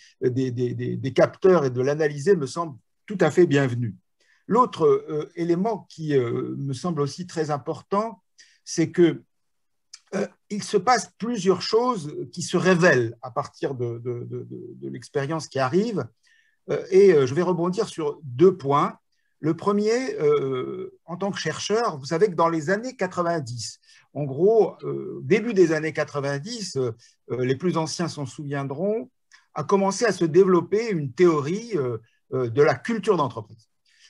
capteurs et de l'analyser me semble tout à fait bienvenu. L'autre élément qui me semble aussi très important, c'est que il se passe plusieurs choses qui se révèlent à partir de l'expérience qui arrive. Et je vais rebondir sur deux points. Le premier, en tant que chercheur, vous savez que dans les années 90, en gros, début des années 90, les plus anciens s'en souviendront, a commencé à se développer une théorie de la culture d'entreprise.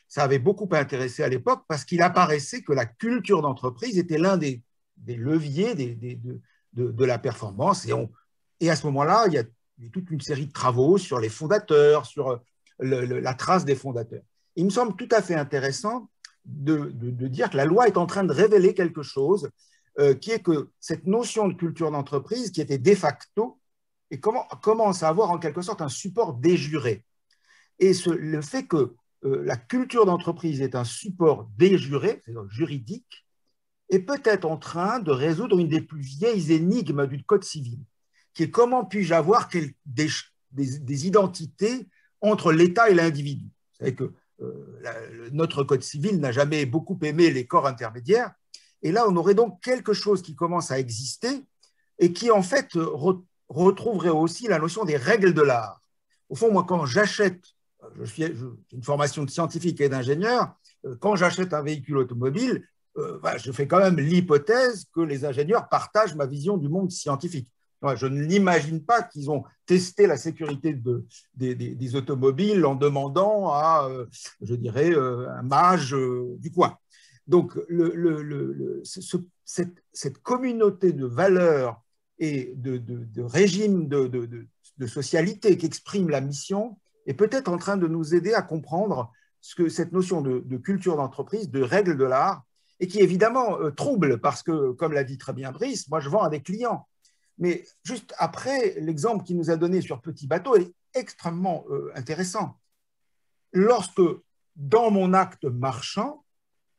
Ça avait beaucoup intéressé à l'époque parce qu'il apparaissait que la culture d'entreprise était l'un des leviers de la performance. Et à ce moment-là, il y a toute une série de travaux sur les fondateurs, sur la trace des fondateurs. Il me semble tout à fait intéressant de dire que la loi est en train de révéler quelque chose, qui est que cette notion de culture d'entreprise, qui était de facto, et commence à avoir en quelque sorte un support déjuré. Et le fait que la culture d'entreprise est un support déjuré, c'est-à-dire juridique, est peut-être en train de résoudre une des plus vieilles énigmes du Code civil, qui est comment puis-je avoir des identités entre l'État et l'individu. Vous savez que notre Code civil n'a jamais beaucoup aimé les corps intermédiaires, et là on aurait donc quelque chose qui commence à exister et qui en fait retrouverait aussi la notion des règles de l'art. Au fond, moi quand j'achète, j'ai une formation de scientifique et d'ingénieur, quand j'achète un véhicule automobile, je fais quand même l'hypothèse que les ingénieurs partagent ma vision du monde scientifique. Je ne l'imagine pas qu'ils ont testé la sécurité des automobiles en demandant à, je dirais, un mage du coin. Donc, cette communauté de valeurs et de régimes de socialité qu'exprime la mission est peut-être en train de nous aider à comprendre cette notion de culture d'entreprise, de règles de l'art, et qui évidemment trouble parce que, comme l'a dit très bien Brice, moi je vends à des clients. Mais juste après, l'exemple qu'il nous a donné sur Petit Bateau est extrêmement intéressant. Lorsque, dans mon acte marchand,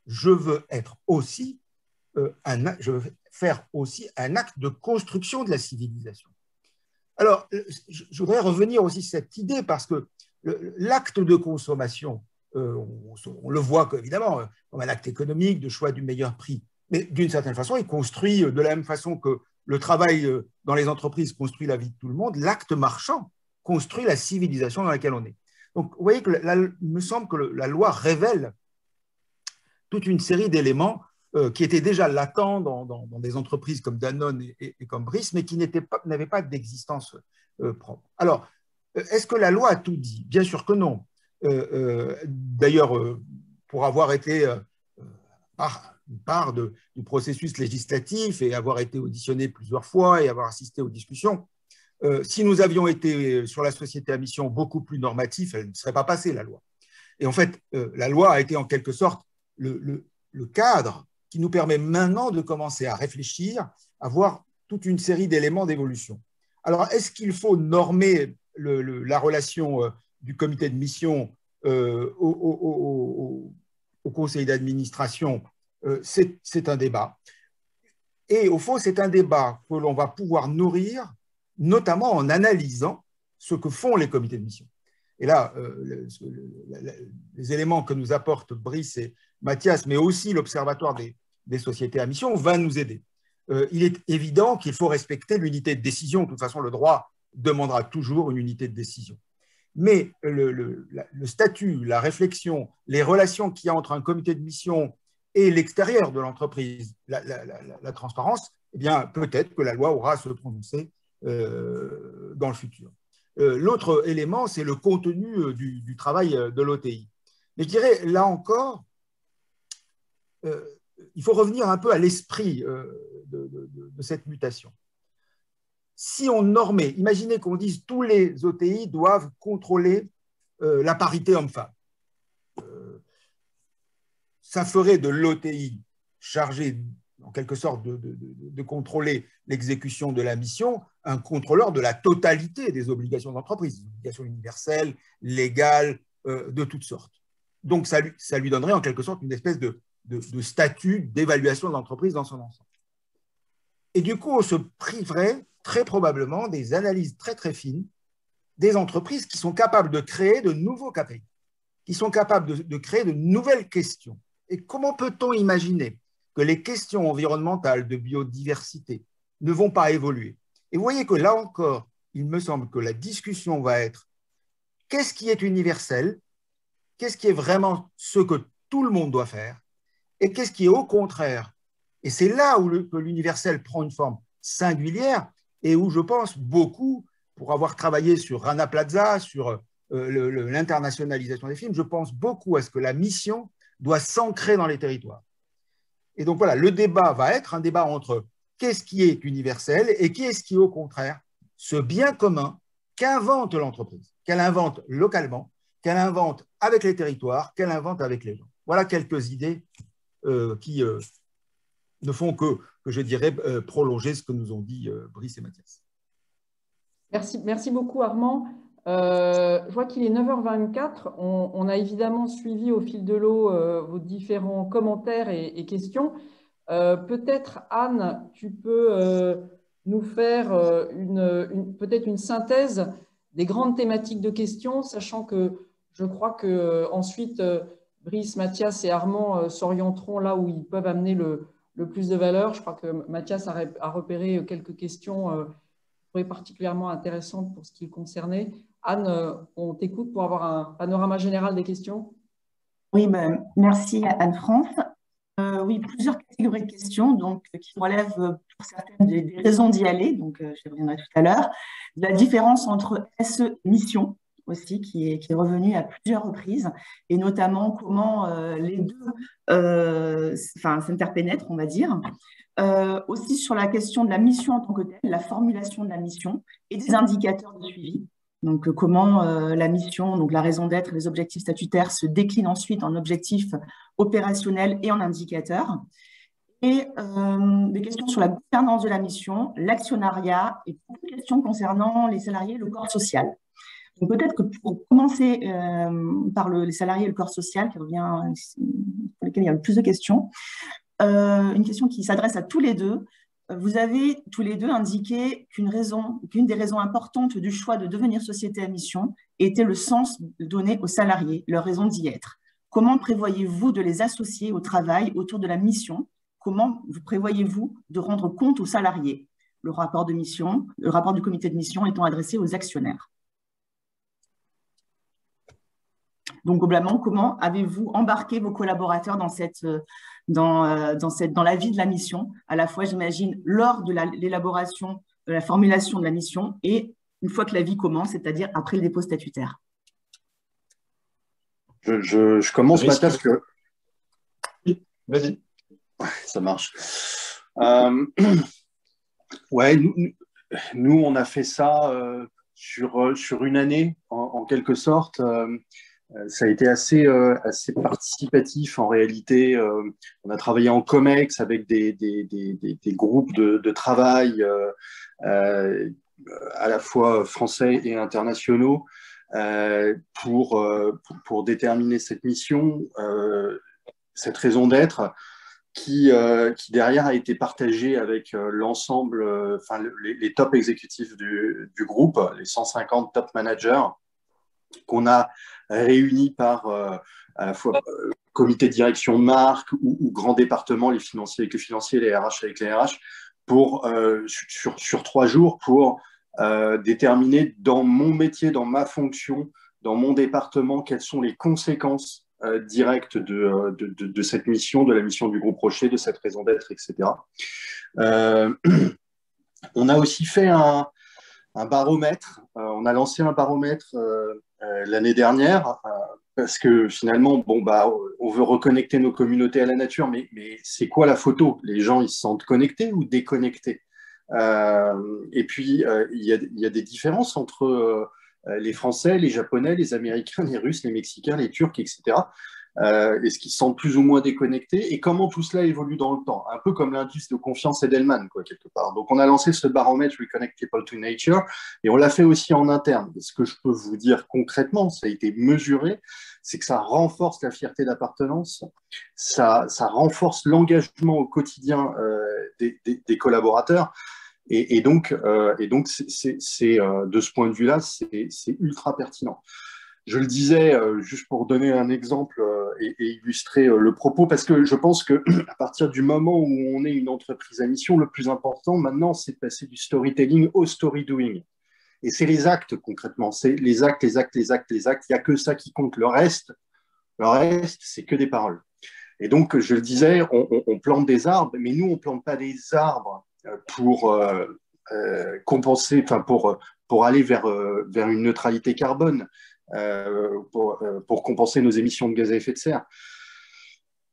je veux faire aussi un acte de construction de la civilisation. Alors, je voudrais revenir aussi sur cette idée parce que l'acte de consommation, on le voit évidemment comme un acte économique de choix du meilleur prix, mais d'une certaine façon, il construit de la même façon que le travail dans les entreprises construit la vie de tout le monde, l'acte marchand construit la civilisation dans laquelle on est. Donc, vous voyez il me semble que la loi révèle toute une série d'éléments qui étaient déjà latents dans des entreprises comme Danone et comme Brice, mais qui n'avaient pas d'existence propre. Alors, est-ce que la loi a tout dit? Bien sûr que non. D'ailleurs, pour avoir été une part du processus législatif et avoir été auditionné plusieurs fois et avoir assisté aux discussions. Si nous avions été sur la société à mission beaucoup plus normatif, elle ne serait pas passée, la loi. Et en fait, la loi a été en quelque sorte le cadre qui nous permet maintenant de commencer à réfléchir, à voir toute une série d'éléments d'évolution. Alors, est-ce qu'il faut normer la relation du comité de mission au conseil d'administration? C'est un débat. Et au fond, c'est un débat que l'on va pouvoir nourrir, notamment en analysant ce que font les comités de mission. Et là, les éléments que nous apportent Brice et Mathias, mais aussi l'Observatoire des sociétés à mission, va nous aider. Il est évident qu'il faut respecter l'unité de décision. De toute façon, le droit demandera toujours une unité de décision. Mais le statut, la réflexion, les relations qu'il y a entre un comité de mission et l'extérieur de l'entreprise, la transparence, eh bien, peut-être que la loi aura à se prononcer dans le futur. L'autre élément, c'est le contenu du travail de l'OTI. Mais je dirais, là encore, il faut revenir un peu à l'esprit de cette mutation. Si on normait, imaginez qu'on dise tous les OTI doivent contrôler la parité homme-femme. Ça ferait de l'OTI chargé, en quelque sorte, de contrôler l'exécution de la mission, un contrôleur de la totalité des obligations d'entreprise, des obligations universelles, légales, de toutes sortes. Donc, ça lui donnerait en quelque sorte une espèce de statut d'évaluation de l'entreprise dans son ensemble. Et du coup, on se priverait très probablement des analyses très très fines des entreprises qui sont capables de créer de nouveaux KPI, qui sont capables de créer de nouvelles questions. Et comment peut-on imaginer que les questions environnementales, de biodiversité, ne vont pas évoluer? Et vous voyez que là encore, il me semble que la discussion va être qu'est-ce qui est universel, qu'est-ce qui est vraiment ce que tout le monde doit faire, et qu'est-ce qui est au contraire. Et c'est là où que l'universel prend une forme singulière et où je pense beaucoup, pour avoir travaillé sur Rana Plaza, sur l'internationalisation des films, je pense beaucoup à ce que la mission doit s'ancrer dans les territoires. Et donc voilà, le débat va être un débat entre qu'est-ce qui est universel et qu'est-ce qui est au contraire ce bien commun qu'invente l'entreprise, qu'elle invente localement, qu'elle invente avec les territoires, qu'elle invente avec les gens. Voilà quelques idées qui ne font que je dirais, prolonger ce que nous ont dit Brice et Mathias. Merci beaucoup Armand. Je vois qu'il est 9h24. On a évidemment suivi au fil de l'eau vos différents commentaires et questions. Peut-être Anne, tu peux nous faire peut-être une synthèse des grandes thématiques de questions, sachant que je crois que ensuite Brice, Mathias et Armand s'orienteront là où ils peuvent amener le plus de valeur. Je crois que Mathias a repéré quelques questions particulièrement intéressantes pour ce qui le concernait. Anne, on t'écoute pour avoir un panorama général des questions. Oui, merci Anne-France. Oui, plusieurs catégories de questions donc, qui relèvent pour certaines des raisons d'y aller, donc je reviendrai tout à l'heure. La différence entre SE et mission aussi, qui est revenue à plusieurs reprises, et notamment comment les deux s'interpénètrent, on va dire. Aussi sur la question de la mission en tant que telle, la formulation de la mission et des indicateurs de suivi. Donc, comment la mission, donc la raison d'être, les objectifs statutaires se déclinent ensuite en objectifs opérationnels et en indicateurs. Et des questions sur la gouvernance de la mission, l'actionnariat et beaucoup de questions concernant les salariés et le corps social. Donc, peut-être que pour commencer par les salariés et le corps social, qui revient, pour lesquels il y a le plus de questions, une question qui s'adresse à tous les deux. Vous avez tous les deux indiqué qu'une des raisons importantes du choix de devenir société à mission était le sens donné aux salariés, leur raison d'y être. Comment prévoyez-vous de les associer au travail autour de la mission? Comment prévoyez-vous de rendre compte aux salariés? Le rapport du comité de mission étant adressé aux actionnaires. Donc, globalement, comment avez-vous embarqué vos collaborateurs dans la vie de la mission, à la fois, j'imagine, lors de l'élaboration, de la formulation de la mission et une fois que la vie commence, c'est-à-dire après le dépôt statutaire? Je commence, Mathias, que… Vas-y. Ça marche. Ouais, nous, on a fait ça sur une année, en quelque sorte. Ça a été assez participatif en réalité. On a travaillé en COMEX avec des groupes de travail à la fois français et internationaux pour déterminer cette mission, cette raison d'être qui derrière a été partagée avec l'ensemble, enfin les top exécutifs du groupe, les 150 top managers qu'on a réunis par à la fois comité de direction de marque ou grand département, les financiers avec les financiers, les RH avec les RH, sur 3 jours pour déterminer dans mon métier, dans ma fonction, dans mon département, quelles sont les conséquences directes de cette mission, de la mission du groupe Rocher, de cette raison d'être, etc. On a aussi fait un baromètre. On a lancé un baromètre l'année dernière parce que finalement, on veut reconnecter nos communautés à la nature, mais c'est quoi la photo? Les gens, ils se sentent connectés ou déconnectés? Et puis, il y a des différences entre les Français, les Japonais, les Américains, les Russes, les Mexicains, les Turcs, etc. Est-ce qu'ils se sentent plus ou moins déconnectés et comment tout cela évolue dans le temps, un peu comme l'indice de confiance Edelman, quoi, quelque part. Donc, on a lancé ce baromètre Reconnect People to Nature et on l'a fait aussi en interne. Et ce que je peux vous dire concrètement, ça a été mesuré, c'est que ça renforce la fierté d'appartenance, ça renforce l'engagement au quotidien des collaborateurs. Et donc, de ce point de vue-là, c'est ultra pertinent. Je le disais, juste pour donner un exemple et illustrer le propos, parce que je pense qu'à partir du moment où on est une entreprise à mission, le plus important maintenant, c'est de passer du storytelling au story doing. Et c'est les actes concrètement, c'est les actes, les actes, les actes, les actes. Il n'y a que ça qui compte. Le reste, c'est que des paroles. Et donc, je le disais, on plante des arbres, mais nous, on ne plante pas des arbres pour compenser, enfin pour aller vers une neutralité carbone. Pour compenser nos émissions de gaz à effet de serre.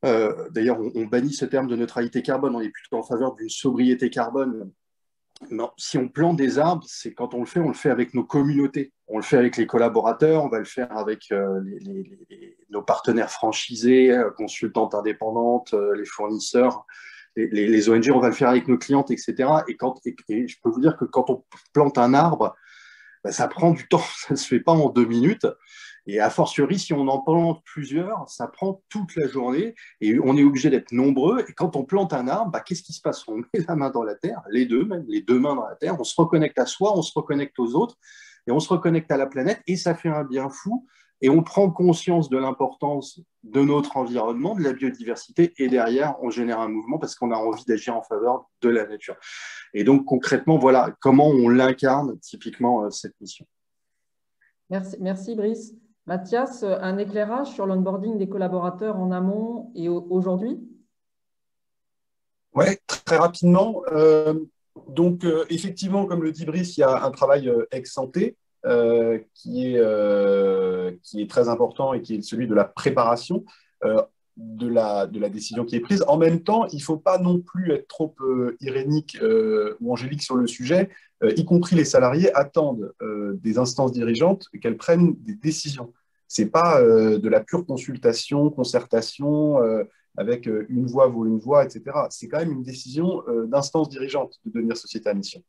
D'ailleurs, on bannit ce terme de neutralité carbone, on est plutôt en faveur d'une sobriété carbone. Non, si on plante des arbres, c'est quand on le fait avec nos communautés. On le fait avec les collaborateurs, on va le faire avec nos partenaires franchisés, consultantes indépendantes, les fournisseurs, les ONG, on va le faire avec nos clientes, etc. Et je peux vous dire que quand on plante un arbre, ça prend du temps, ça ne se fait pas en 2 minutes. Et a fortiori, si on en plante plusieurs, ça prend toute la journée et on est obligé d'être nombreux. Et quand on plante un arbre, qu'est-ce qui se passe? On met la main dans la terre, les deux mains dans la terre, on se reconnecte à soi, on se reconnecte aux autres et on se reconnecte à la planète et ça fait un bien fou. Et on prend conscience de l'importance de notre environnement, de la biodiversité, et derrière, on génère un mouvement parce qu'on a envie d'agir en faveur de la nature. Et donc, concrètement, voilà comment on l'incarne typiquement, cette mission. Merci Brice. Mathias, un éclairage sur l'onboarding des collaborateurs en amont et aujourd'hui? Oui, très rapidement. Donc, effectivement, comme le dit Brice, il y a un travail ex-santé qui est très important et qui est celui de la préparation de la décision qui est prise. En même temps, il ne faut pas non plus être trop irénique ou angélique sur le sujet, y compris les salariés attendent des instances dirigeantes qu'elles prennent des décisions. Ce n'est pas de la pure consultation, concertation, avec une voix vaut une voix, etc. C'est quand même une décision d'instance dirigeante de devenir société à mission.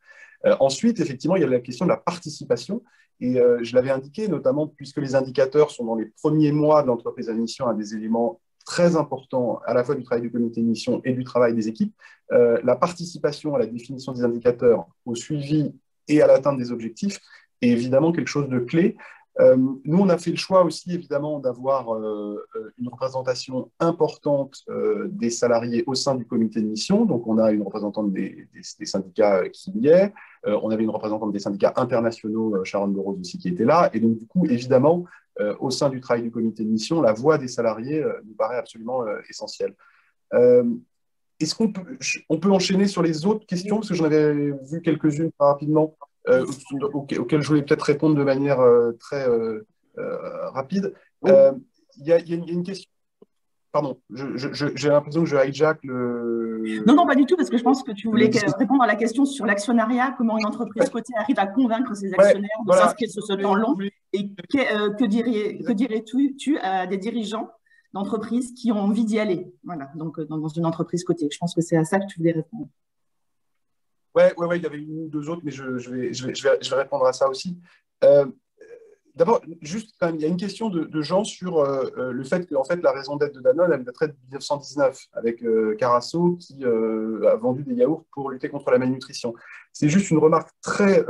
Ensuite, effectivement, il y a la question de la participation. Et je l'avais indiqué, notamment puisque les indicateurs sont dans les premiers mois de l'entreprise à mission un des éléments très importants à la fois du travail du comité de mission et du travail des équipes. La participation à la définition des indicateurs, au suivi et à l'atteinte des objectifs est évidemment quelque chose de clé. Nous, on a fait le choix aussi, évidemment, d'avoir une représentation importante des salariés au sein du comité de mission. Donc, on a une représentante des syndicats qui y est. On avait une représentante des syndicats internationaux, Sharon Burrows aussi, qui était là. Et donc, du coup, évidemment, au sein du travail du comité de mission, la voix des salariés nous paraît absolument essentielle. Est-ce qu'on peut enchaîner sur les autres questions? Parce que j'en avais vu quelques-unes rapidement. Auquel je voulais peut-être répondre de manière très rapide. Il y a une question. pardon, j'ai l'impression que je hijack le… Non, non, pas du tout, parce que je pense que tu voulais répondre à la question sur l'actionnariat, comment une entreprise cotée arrive à convaincre ses actionnaires de s'inscrire sur ce temps long. Et que dirais-tu à des dirigeants d'entreprises qui ont envie d'y aller, voilà, donc dans une entreprise cotée? Je pense que c'est à ça que tu voulais répondre. Ouais, il y avait une ou deux autres, mais je vais répondre à ça aussi. D'abord, juste, il y a une question de Jean sur le fait que en fait, la raison d'être de Danone, elle daterait de 1919, avec Carasso qui a vendu des yaourts pour lutter contre la malnutrition. C'est juste une remarque très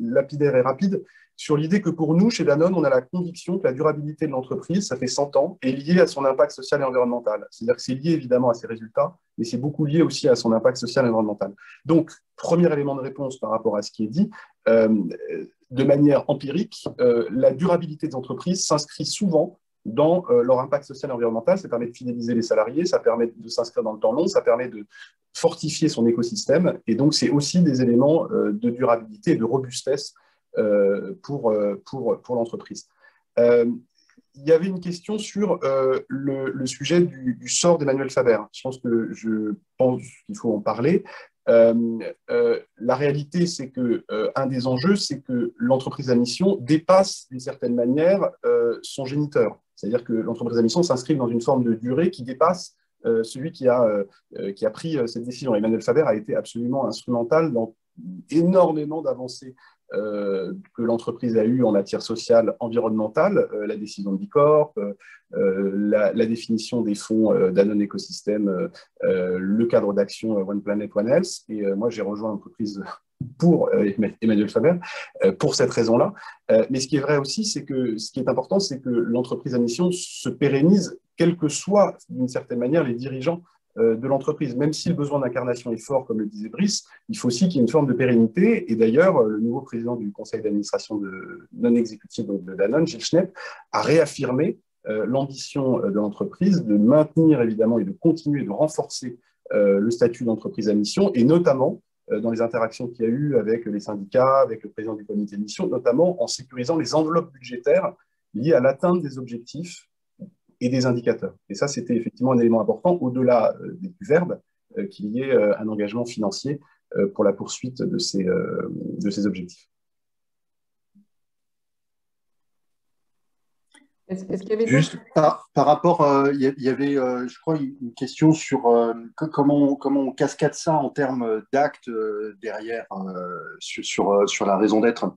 lapidaire et rapide sur l'idée que pour nous, chez Danone, on a la conviction que la durabilité de l'entreprise, ça fait 100 ans, est liée à son impact social et environnemental. C'est-à-dire que c'est lié évidemment à ses résultats, mais c'est beaucoup lié aussi à son impact social et environnemental. Donc, premier élément de réponse par rapport à ce qui est dit, de manière empirique, la durabilité des entreprises s'inscrit souvent dans leur impact social et environnemental. Ça permet de fidéliser les salariés, ça permet de s'inscrire dans le temps long, ça permet de fortifier son écosystème. Et donc, c'est aussi des éléments de durabilité et de robustesse pour l'entreprise. Il y avait une question sur le sujet du sort d'Emmanuel Faber. Je pense qu'il faut en parler. La réalité, c'est que un des enjeux, c'est que l'entreprise à mission dépasse d'une certaine manière son géniteur. C'est-à-dire que l'entreprise à mission s'inscrit dans une forme de durée qui dépasse celui qui a pris cette décision. Emmanuel Faber a été absolument instrumental dans énormément d'avancées que l'entreprise a eues en matière sociale, environnementale, la décision de Bicorp, la définition des fonds Danone Écosystème, le cadre d'action One Planet, One Health. Et moi, j'ai rejoint l'entreprise pour Emmanuel Faber pour cette raison-là. Mais ce qui est vrai aussi, c'est que ce qui est important, c'est que l'entreprise à mission se pérennise, quels que soient, d'une certaine manière, les dirigeants de l'entreprise. Même si le besoin d'incarnation est fort, comme le disait Brice, il faut aussi qu'il y ait une forme de pérennité. Et d'ailleurs, le nouveau président du conseil d'administration non exécutif de Danone, Gilles Schnepp, a réaffirmé l'ambition de l'entreprise de maintenir évidemment et de continuer de renforcer le statut d'entreprise à mission, et notamment dans les interactions qu'il y a eu avec les syndicats, avec le président du comité de mission, notamment en sécurisant les enveloppes budgétaires liées à l'atteinte des objectifs et des indicateurs. Et ça, c'était effectivement un élément important, au-delà du verbe, qu'il y ait un engagement financier pour la poursuite de ces objectifs. Est-ce qu'il y avait juste par rapport, il y avait, je crois, une question sur comment on cascade ça en termes d'actes derrière sur la raison d'être.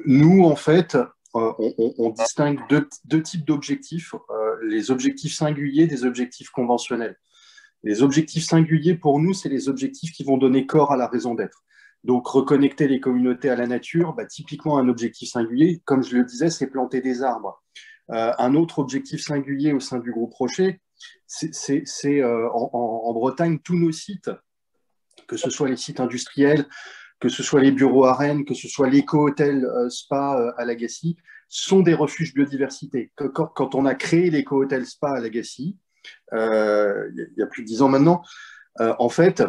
Nous, en fait, on distingue deux types d'objectifs, les objectifs singuliers des objectifs conventionnels. Les objectifs singuliers, pour nous, c'est les objectifs qui vont donner corps à la raison d'être. Donc, reconnecter les communautés à la nature, typiquement un objectif singulier, comme je le disais, c'est planter des arbres. Un autre objectif singulier au sein du groupe Rocher, c'est en Bretagne, tous nos sites, que ce soit les sites industriels, que ce soit les bureaux à Rennes, que ce soit l'éco-hôtel Spa à Lagacy, sont des refuges biodiversité. Quand on a créé l'éco-hôtel Spa à Lagacy, il y a plus de 10 ans maintenant, en fait,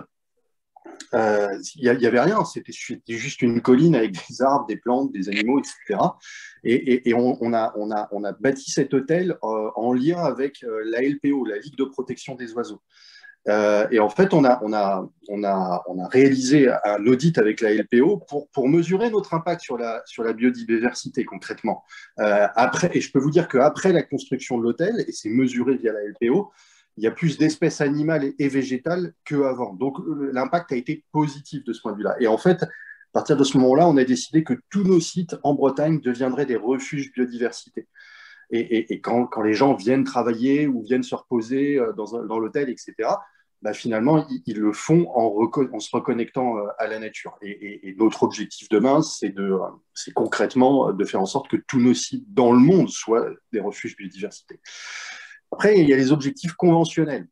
il n'y avait rien, c'était juste une colline avec des arbres, des plantes, des animaux, etc. Et on a bâti cet hôtel en lien avec la LPO, la Ligue de protection des oiseaux. Et en fait, on a réalisé un audit avec la LPO pour mesurer notre impact sur la biodiversité concrètement. Et je peux vous dire qu'après la construction de l'hôtel, et c'est mesuré via la LPO, il y a plus d'espèces animales et végétales qu'avant. Donc, l'impact a été positif de ce point de vue-là. Et en fait, à partir de ce moment-là, on a décidé que tous nos sites en Bretagne deviendraient des refuges biodiversité. Et quand les gens viennent travailler ou viennent se reposer dans l'hôtel, etc., finalement, ils le font en se reconnectant à la nature. Et notre objectif demain, c'est concrètement de faire en sorte que tous nos sites dans le monde soient des refuges biodiversité. Après, il y a les objectifs conventionnels.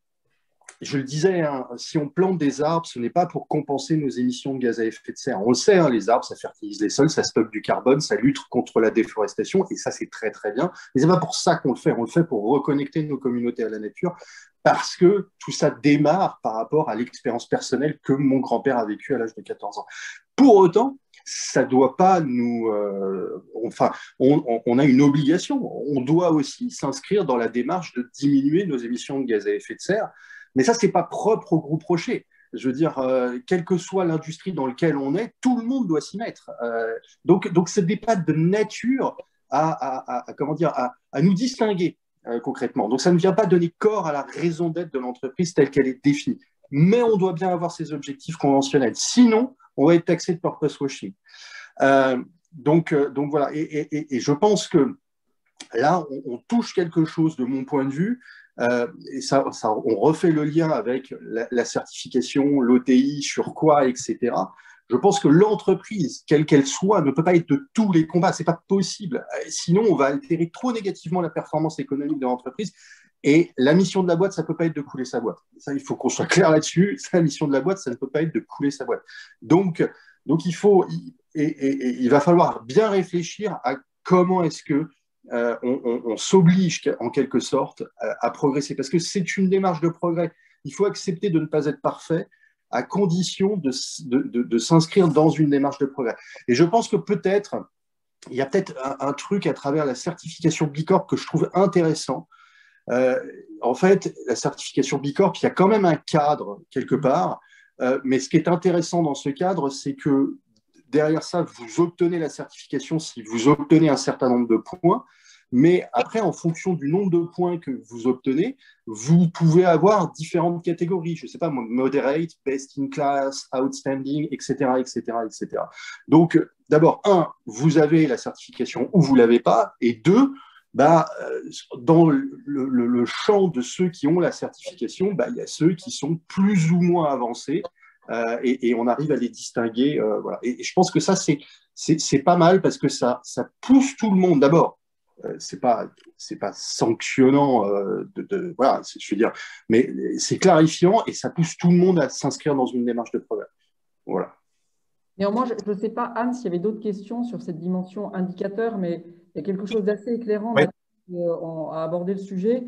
Je le disais, si on plante des arbres, ce n'est pas pour compenser nos émissions de gaz à effet de serre. On le sait, les arbres, ça fertilise les sols, ça stocke du carbone, ça lutte contre la déforestation, et ça, c'est très, très bien. Mais ce n'est pas pour ça qu'on le fait. On le fait pour reconnecter nos communautés à la nature, parce que tout ça démarre par rapport à l'expérience personnelle que mon grand-père a vécue à l'âge de 14 ans. Pour autant, ça doit pas nous... enfin, on a une obligation. On doit aussi s'inscrire dans la démarche de diminuer nos émissions de gaz à effet de serre. Mais ça, c'est pas propre au groupe Rocher. Je veux dire, quelle que soit l'industrie dans laquelle on est, tout le monde doit s'y mettre. Donc, ce n'est pas de nature comment dire, à nous distinguer concrètement. Donc, ça ne vient pas donner corps à la raison d'être de l'entreprise telle qu'elle est définie. Mais on doit bien avoir ces objectifs conventionnels. Sinon, on va être taxé de purpose washing. Donc voilà. Et je pense que là, on touche quelque chose de mon point de vue. Et ça, on refait le lien avec la certification, l'OTI, sur quoi, etc. Je pense que l'entreprise, quelle qu'elle soit, ne peut pas être de tous les combats. Ce n'est pas possible. Sinon, on va altérer trop négativement la performance économique de l'entreprise. Et la mission de la boîte, ça ne peut pas être de couler sa boîte. Ça, il faut qu'on soit clair là-dessus. La mission de la boîte, ça ne peut pas être de couler sa boîte. Donc il va falloir bien réfléchir à comment est-ce que on s'oblige en quelque sorte à progresser, parce que c'est une démarche de progrès. Il faut accepter de ne pas être parfait à condition de s'inscrire dans une démarche de progrès. Et je pense que il y a peut-être un truc à travers la certification B Corp que je trouve intéressant. En fait, la certification B Corp, il y a quand même un cadre quelque part, mais ce qui est intéressant dans ce cadre, c'est que derrière ça, vous obtenez la certification si vous obtenez un certain nombre de points, mais après, en fonction du nombre de points que vous obtenez, vous pouvez avoir différentes catégories. Je ne sais pas, moderate, best in class, outstanding, etc., etc., etc. Donc, d'abord, vous avez la certification ou vous ne l'avez pas, et deux, dans le champ de ceux qui ont la certification, il y a ceux qui sont plus ou moins avancés, et on arrive à les distinguer. Voilà. Et je pense que ça, c'est pas mal parce que ça pousse tout le monde. D'abord, c'est pas sanctionnant, voilà, je veux dire, mais c'est clarifiant et ça pousse tout le monde à s'inscrire dans une démarche de progrès. Voilà. Néanmoins, je ne sais pas, Anne, s'il y avait d'autres questions sur cette dimension indicateur, mais il y a quelque chose d'assez éclairant à aborder le sujet,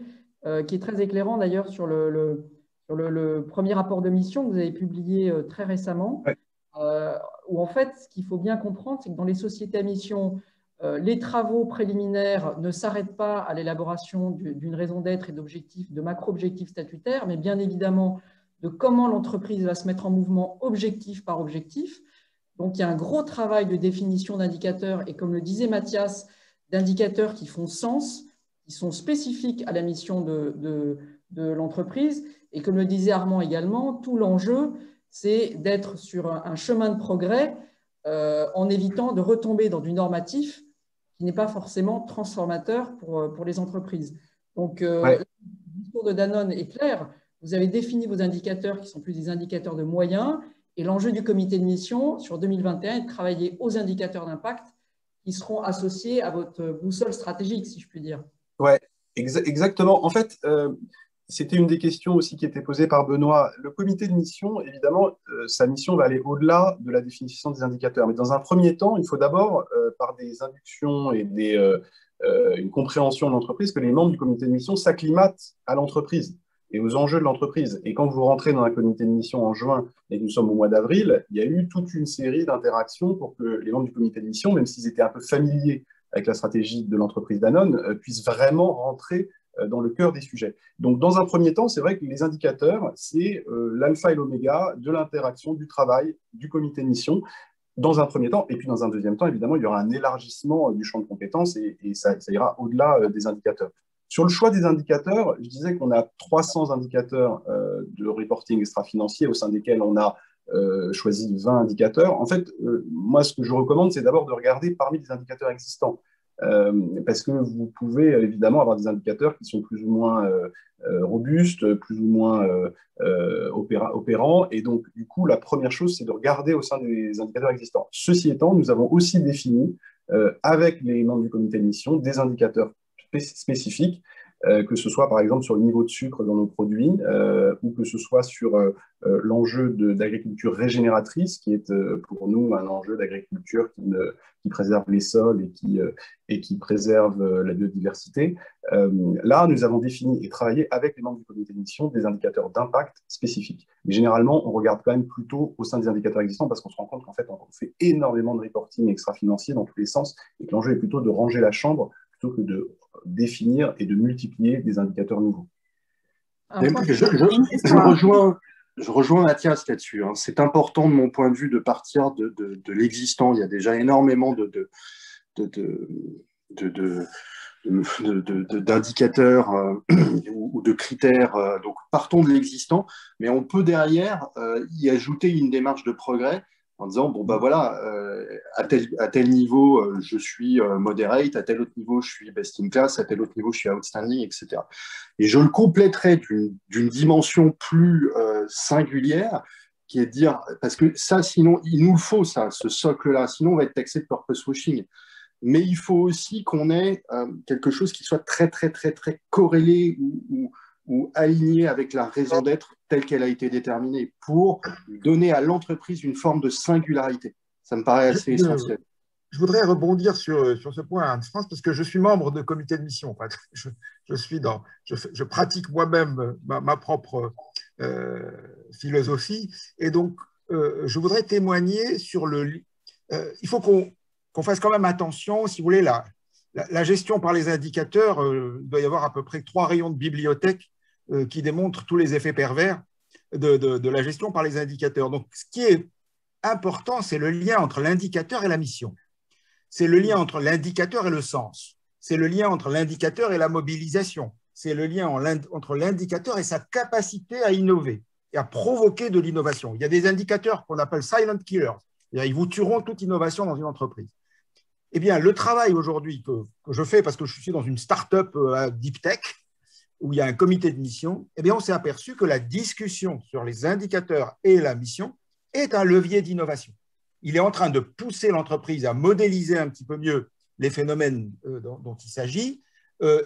qui est très éclairant d'ailleurs sur le premier rapport de mission que vous avez publié très récemment, où en fait, ce qu'il faut bien comprendre, c'est que dans les sociétés à mission, les travaux préliminaires ne s'arrêtent pas à l'élaboration d'une raison d'être et d'objectifs, de macro-objectifs statutaires, mais bien évidemment de comment l'entreprise va se mettre en mouvement objectif par objectif. Donc, il y a un gros travail de définition d'indicateurs et, comme le disait Mathias, d'indicateurs qui font sens, qui sont spécifiques à la mission de l'entreprise. Et comme le disait Armand également, tout l'enjeu, c'est d'être sur un chemin de progrès en évitant de retomber dans du normatif qui n'est pas forcément transformateur pour les entreprises. Donc, le discours de Danone est clair. Vous avez défini vos indicateurs qui sont plus des indicateurs de moyens. Et l'enjeu du comité de mission sur 2021 est de travailler aux indicateurs d'impact qui seront associés à votre boussole stratégique, si je puis dire. Oui, exactement. En fait, c'était une des questions aussi qui était posée par Benoît. Le comité de mission, évidemment, sa mission va aller au-delà de la définition des indicateurs. Mais dans un premier temps, il faut d'abord, par des inductions et une compréhension de l'entreprise, que les membres du comité de mission s'acclimatent à l'entreprise et aux enjeux de l'entreprise. Et quand vous rentrez dans un comité de mission en juin et que nous sommes au mois d'avril, il y a eu toute une série d'interactions pour que les membres du comité de mission, même s'ils étaient un peu familiers avec la stratégie de l'entreprise Danone, puissent vraiment rentrer dans le cœur des sujets. Donc, dans un premier temps, c'est vrai que les indicateurs, c'est l'alpha et l'oméga de l'interaction, du travail, du comité de mission, dans un premier temps. Et puis, dans un deuxième temps, évidemment, il y aura un élargissement du champ de compétences et ça ira au-delà des indicateurs. Sur le choix des indicateurs, je disais qu'on a 300 indicateurs de reporting extra-financier au sein desquels on a choisi 20 indicateurs. En fait, moi, ce que je recommande, c'est d'abord de regarder parmi les indicateurs existants. Parce que vous pouvez évidemment avoir des indicateurs qui sont plus ou moins robustes, plus ou moins opérants. Et donc, du coup, la première chose, c'est de regarder au sein des indicateurs existants. Ceci étant, nous avons aussi défini, avec les membres du comité de mission, des indicateurs spécifiques que ce soit par exemple sur le niveau de sucre dans nos produits, ou que ce soit sur l'enjeu d'agriculture régénératrice, qui est pour nous un enjeu d'agriculture qui préserve les sols et qui préserve la biodiversité. Là, nous avons défini et travaillé avec les membres du comité de mission des indicateurs d'impact spécifiques. Mais généralement, on regarde quand même plutôt au sein des indicateurs existants parce qu'on se rend compte qu'en fait, on fait énormément de reporting extra-financier dans tous les sens et que l'enjeu est plutôt de ranger la chambre plutôt que de définir et de multiplier des indicateurs nouveaux. Je rejoins Mathias là-dessus. Hein. C'est important de mon point de vue de partir de l'existant. Il y a déjà énormément d'indicateurs ou de critères. Donc, partons de l'existant, mais on peut derrière y ajouter une démarche de progrès en disant, bon, bah voilà, à tel niveau, je suis moderate, à tel autre niveau, je suis best in class, à tel autre niveau, je suis outstanding, etc. Et je le compléterai d'une dimension plus singulière, qui est de dire, parce que ça, sinon, il nous le faut, ça, ce socle-là, sinon on va être taxé de purpose washing. Mais il faut aussi qu'on ait quelque chose qui soit très, très, très, très corrélé ou aligné avec la raison d'être telle qu'elle a été déterminée pour donner à l'entreprise une forme de singularité. Ça me paraît assez essentiel. Je voudrais rebondir sur ce point, Anne-France, parce que je suis membre de comité de mission. En fait. Je pratique moi-même ma propre philosophie. Et donc, je voudrais témoigner sur il faut qu'on fasse quand même attention, si vous voulez, la gestion par les indicateurs, il doit y avoir à peu près 3 rayons de bibliothèque qui démontrent tous les effets pervers de la gestion par les indicateurs. Donc, ce qui est important, c'est le lien entre l'indicateur et la mission. C'est le lien entre l'indicateur et le sens. C'est le lien entre l'indicateur et la mobilisation. C'est le lien entre l'indicateur et sa capacité à innover et à provoquer de l'innovation. Il y a des indicateurs qu'on appelle silent killers. Ils vous tueront toute innovation dans une entreprise. Eh bien, le travail aujourd'hui que je fais, parce que je suis dans une start-up à Deep Tech, où il y a un comité de mission, eh bien, on s'est aperçu que la discussion sur les indicateurs et la mission est un levier d'innovation. Il est en train de pousser l'entreprise à modéliser un petit peu mieux les phénomènes dont il s'agit.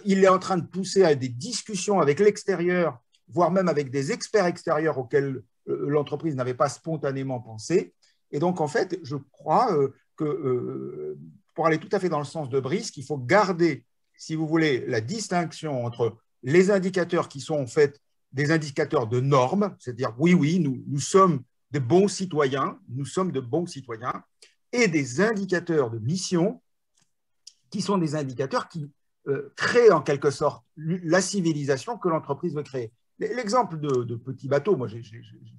Il est en train de pousser à des discussions avec l'extérieur, voire même avec des experts extérieurs auxquels l'entreprise n'avait pas spontanément pensé. Et donc, en fait, je crois que pour aller tout à fait dans le sens de Brice, qu'il faut garder, si vous voulez, la distinction entre les indicateurs qui sont en fait des indicateurs de normes, c'est-à-dire oui, nous sommes de bons citoyens, et des indicateurs de mission qui sont des indicateurs qui créent en quelque sorte la civilisation que l'entreprise veut créer. L'exemple de Petit Bateau, moi je ne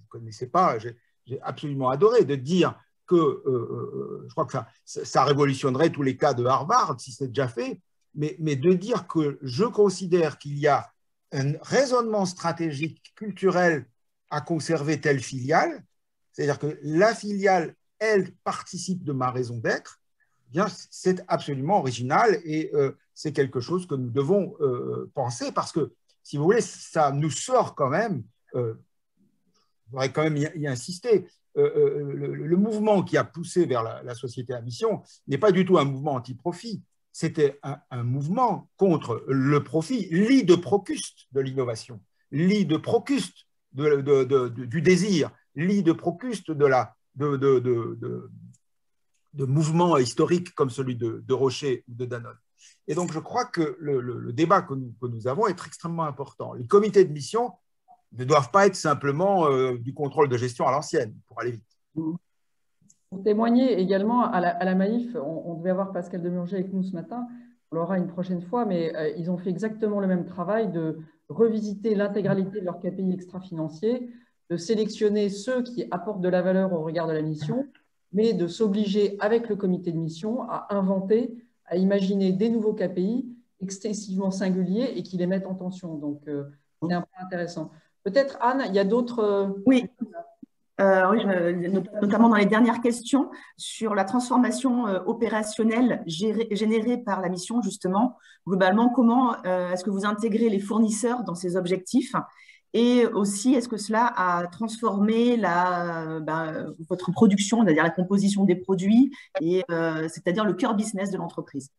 connaissais pas, j'ai absolument adoré de dire que je crois que ça révolutionnerait tous les cas de Harvard si c'est déjà fait, mais de dire que je considère qu'il y a un raisonnement stratégique, culturel à conserver telle filiale, c'est-à-dire que la filiale, elle, participe de ma raison d'être, eh bien, c'est absolument original et c'est quelque chose que nous devons penser parce que, si vous voulez, ça nous sort quand même, je voudrais quand même y insister, le mouvement qui a poussé vers la société à mission n'est pas du tout un mouvement anti-profit, c'était un mouvement contre le profit, lit de Procuste de l'innovation, lit de Procuste du désir, lit de Procuste de mouvements historiques comme celui de Rocher ou de Danone. Et donc, je crois que le débat que nous avons est extrêmement important. Les comités de mission ne doivent pas être simplement du contrôle de gestion à l'ancienne, pour aller vite. Pour témoigner également à la Maïf, on devait avoir Pascal Demurger avec nous ce matin, on l'aura une prochaine fois, mais ils ont fait exactement le même travail de revisiter l'intégralité de leurs KPI extra-financiers, de sélectionner ceux qui apportent de la valeur au regard de la mission, mais de s'obliger avec le comité de mission à inventer, à imaginer des nouveaux KPI excessivement singuliers et qui les mettent en tension. Donc, c'est un point intéressant. Peut-être, Anne, il y a d'autres… Oui. Oui, notamment dans les dernières questions sur la transformation opérationnelle générée par la mission, justement. Globalement, comment est-ce que vous intégrez les fournisseurs dans ces objectifs? Et aussi, est-ce que cela a transformé votre production, c'est-à-dire la composition des produits, c'est-à-dire le cœur business de l'entreprise?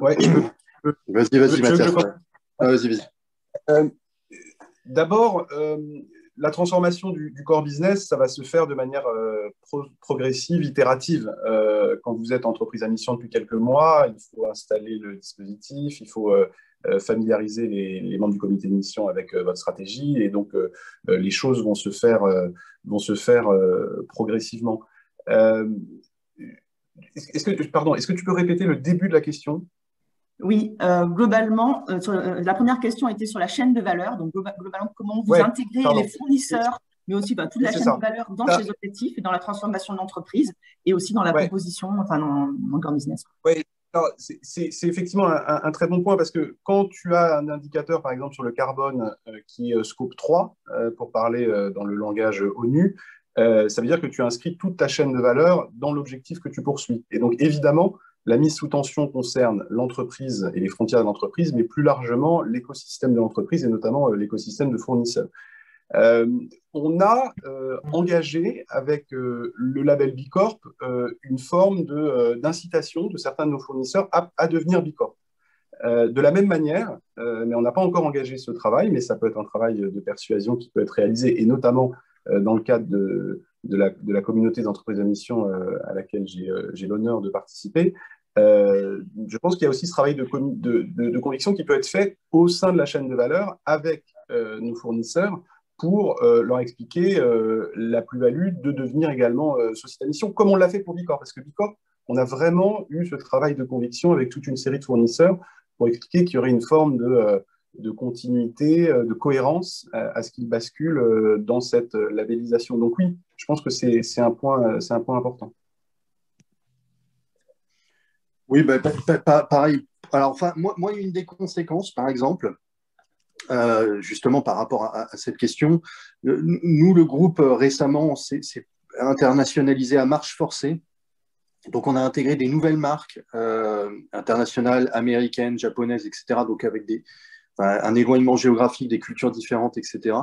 Ouais, vas-y, Mathias. Vas-y. D'abord, la transformation du core business, ça va se faire de manière progressive, itérative. Quand vous êtes entreprise à mission depuis quelques mois, il faut installer le dispositif, il faut familiariser les membres du comité de mission avec votre stratégie, et donc les choses vont se faire progressivement. Est-ce que tu peux répéter le début de la question? Oui, globalement, la première question était sur la chaîne de valeur. Donc, globalement, comment vous intégrez les fournisseurs, mais aussi toute la chaîne de valeur dans ces objectifs et dans la transformation de l'entreprise et aussi dans la proposition, enfin, dans le core business. Oui, c'est effectivement un très bon point, parce que quand tu as un indicateur, par exemple, sur le carbone qui est Scope 3, pour parler dans le langage ONU, ça veut dire que tu inscris toute ta chaîne de valeur dans l'objectif que tu poursuis. Et donc, évidemment, la mise sous tension concerne l'entreprise et les frontières de l'entreprise, mais plus largement l'écosystème de l'entreprise et notamment l'écosystème de fournisseurs. On a engagé avec le label B Corp une forme d'incitation de certains de nos fournisseurs à devenir B Corp. De la même manière, mais on n'a pas encore engagé ce travail, mais ça peut être un travail de persuasion qui peut être réalisé, et notamment dans le cadre de la communauté d'entreprises à mission à laquelle j'ai l'honneur de participer. Je pense qu'il y a aussi ce travail de conviction qui peut être fait au sein de la chaîne de valeur avec nos fournisseurs pour leur expliquer la plus-value de devenir également société à mission, comme on l'a fait pour B Corp, parce que B Corp, on a vraiment eu ce travail de conviction avec toute une série de fournisseurs pour expliquer qu'il y aurait une forme de continuité, de cohérence à ce qu'ils basculent dans cette labellisation. Donc oui, je pense que c'est un point important. Oui, pareil. Alors, enfin, moi, une des conséquences, par exemple, justement par rapport à cette question, nous, le groupe, récemment, s'est internationalisé à marche forcée. Donc, on a intégré des nouvelles marques internationales, américaines, japonaises, etc. Donc, avec un éloignement géographique, des cultures différentes, etc.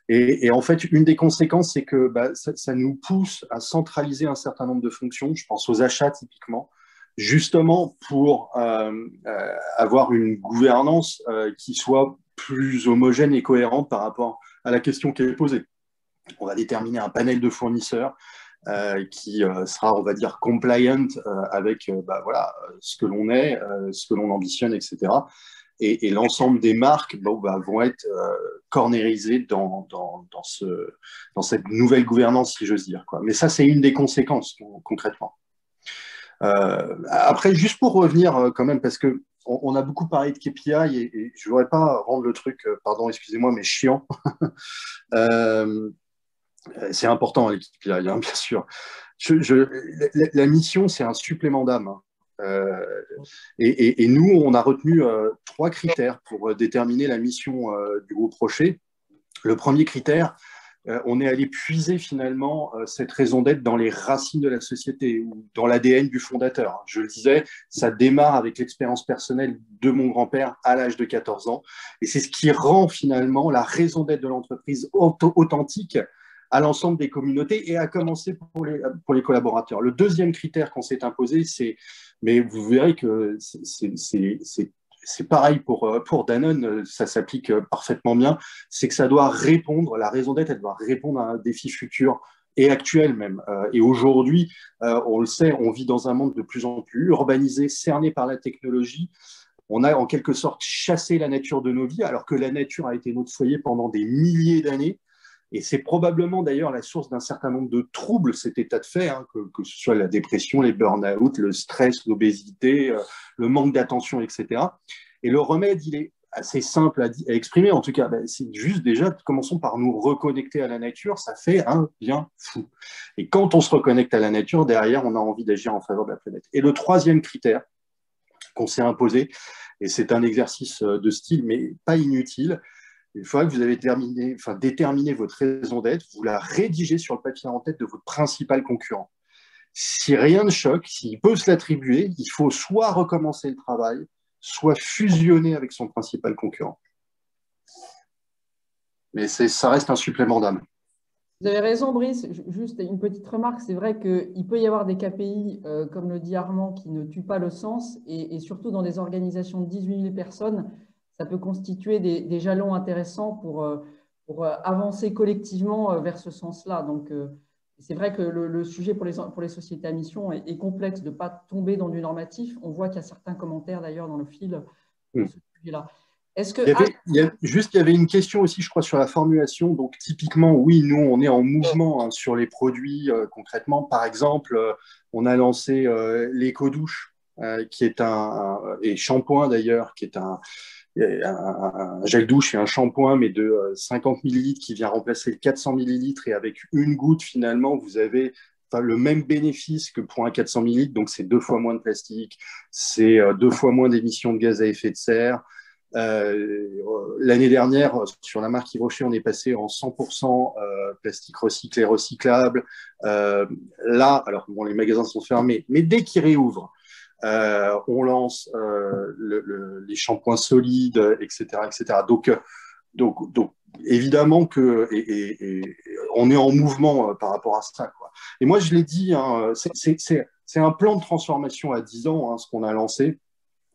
Et en fait, une des conséquences, c'est que ça nous pousse à centraliser un certain nombre de fonctions. Je pense aux achats, typiquement, justement pour avoir une gouvernance qui soit plus homogène et cohérente par rapport à la question qui est posée. On va déterminer un panel de fournisseurs qui sera, on va dire, compliant avec ce que l'on est, ce que l'on ambitionne, etc. Et l'ensemble des marques vont être cornérisées dans cette nouvelle gouvernance, si j'ose dire, quoi. Mais ça, c'est une des conséquences, concrètement. Après, juste pour revenir quand même, parce qu'on a beaucoup parlé de KPI et je ne voudrais pas rendre le truc, pardon, excusez-moi, mais chiant. C'est important, les KPI, hein, bien sûr. La mission, c'est un supplément d'âme. Et nous, on a retenu 3 critères pour déterminer la mission du groupe Rocher. Le premier critère, on est allé puiser finalement cette raison d'être dans les racines de la société ou dans l'ADN du fondateur. Je le disais, ça démarre avec l'expérience personnelle de mon grand-père à l'âge de 14 ans. Et c'est ce qui rend finalement la raison d'être de l'entreprise authentique à l'ensemble des communautés et à commencer pour les collaborateurs. Le deuxième critère qu'on s'est imposé, mais vous verrez que c'est pareil pour Danone, ça s'applique parfaitement bien, c'est que ça doit répondre, la raison d'être, elle doit répondre à un défi futur et actuel même. Et aujourd'hui, on le sait, on vit dans un monde de plus en plus urbanisé, cerné par la technologie. On a en quelque sorte chassé la nature de nos vies, alors que la nature a été notre foyer pendant des milliers d'années. Et c'est probablement d'ailleurs la source d'un certain nombre de troubles, cet état de fait, hein, que ce soit la dépression, les burn-out, le stress, l'obésité, le manque d'attention, etc. Et le remède, il est assez simple à exprimer. En tout cas, c'est juste déjà, commençons par nous reconnecter à la nature, ça fait un bien fou. Et quand on se reconnecte à la nature, derrière, on a envie d'agir en faveur de la planète. Et le troisième critère qu'on s'est imposé, et c'est un exercice de style, mais pas inutile, une fois que vous avez déterminé votre raison d'être, vous la rédigez sur le papier en tête de votre principal concurrent. Si rien ne choque, s'il peut se l'attribuer, il faut soit recommencer le travail, soit fusionner avec son principal concurrent. Mais ça reste un supplément d'âme. Vous avez raison, Brice. Juste une petite remarque. C'est vrai qu'il peut y avoir des KPI, comme le dit Armand, qui ne tuent pas le sens. Et surtout dans des organisations de 18 000 personnes, ça peut constituer des jalons intéressants pour avancer collectivement vers ce sens-là. Donc, c'est vrai que le sujet pour les sociétés à mission est complexe de ne pas tomber dans du normatif. On voit qu'il y a certains commentaires d'ailleurs dans le fil de ce sujet-là. Est-ce que… il y avait une question aussi, je crois, sur la formulation. Donc, typiquement, oui, nous, on est en mouvement sur les produits concrètement. Par exemple, on a lancé l'éco-douche, qui est et shampoing d'ailleurs, qui est un gel douche et un shampoing, mais de 50 millilitres qui vient remplacer le 400 millilitres. Et avec une goutte, finalement, vous avez le même bénéfice que pour un 400 millilitres. Donc, c'est 2 fois moins de plastique, c'est 2 fois moins d'émissions de gaz à effet de serre. L'année dernière, sur la marque Yves Rocher, on est passé en 100% plastique recyclé, recyclable. Là, alors bon, les magasins sont fermés, mais dès qu'ils réouvrent, on lance les shampoings solides, etc., etc. Donc évidemment que on est en mouvement par rapport à ça, quoi. Et moi, je l'ai dit, hein, c'est un plan de transformation à 10 ans, hein, ce qu'on a lancé.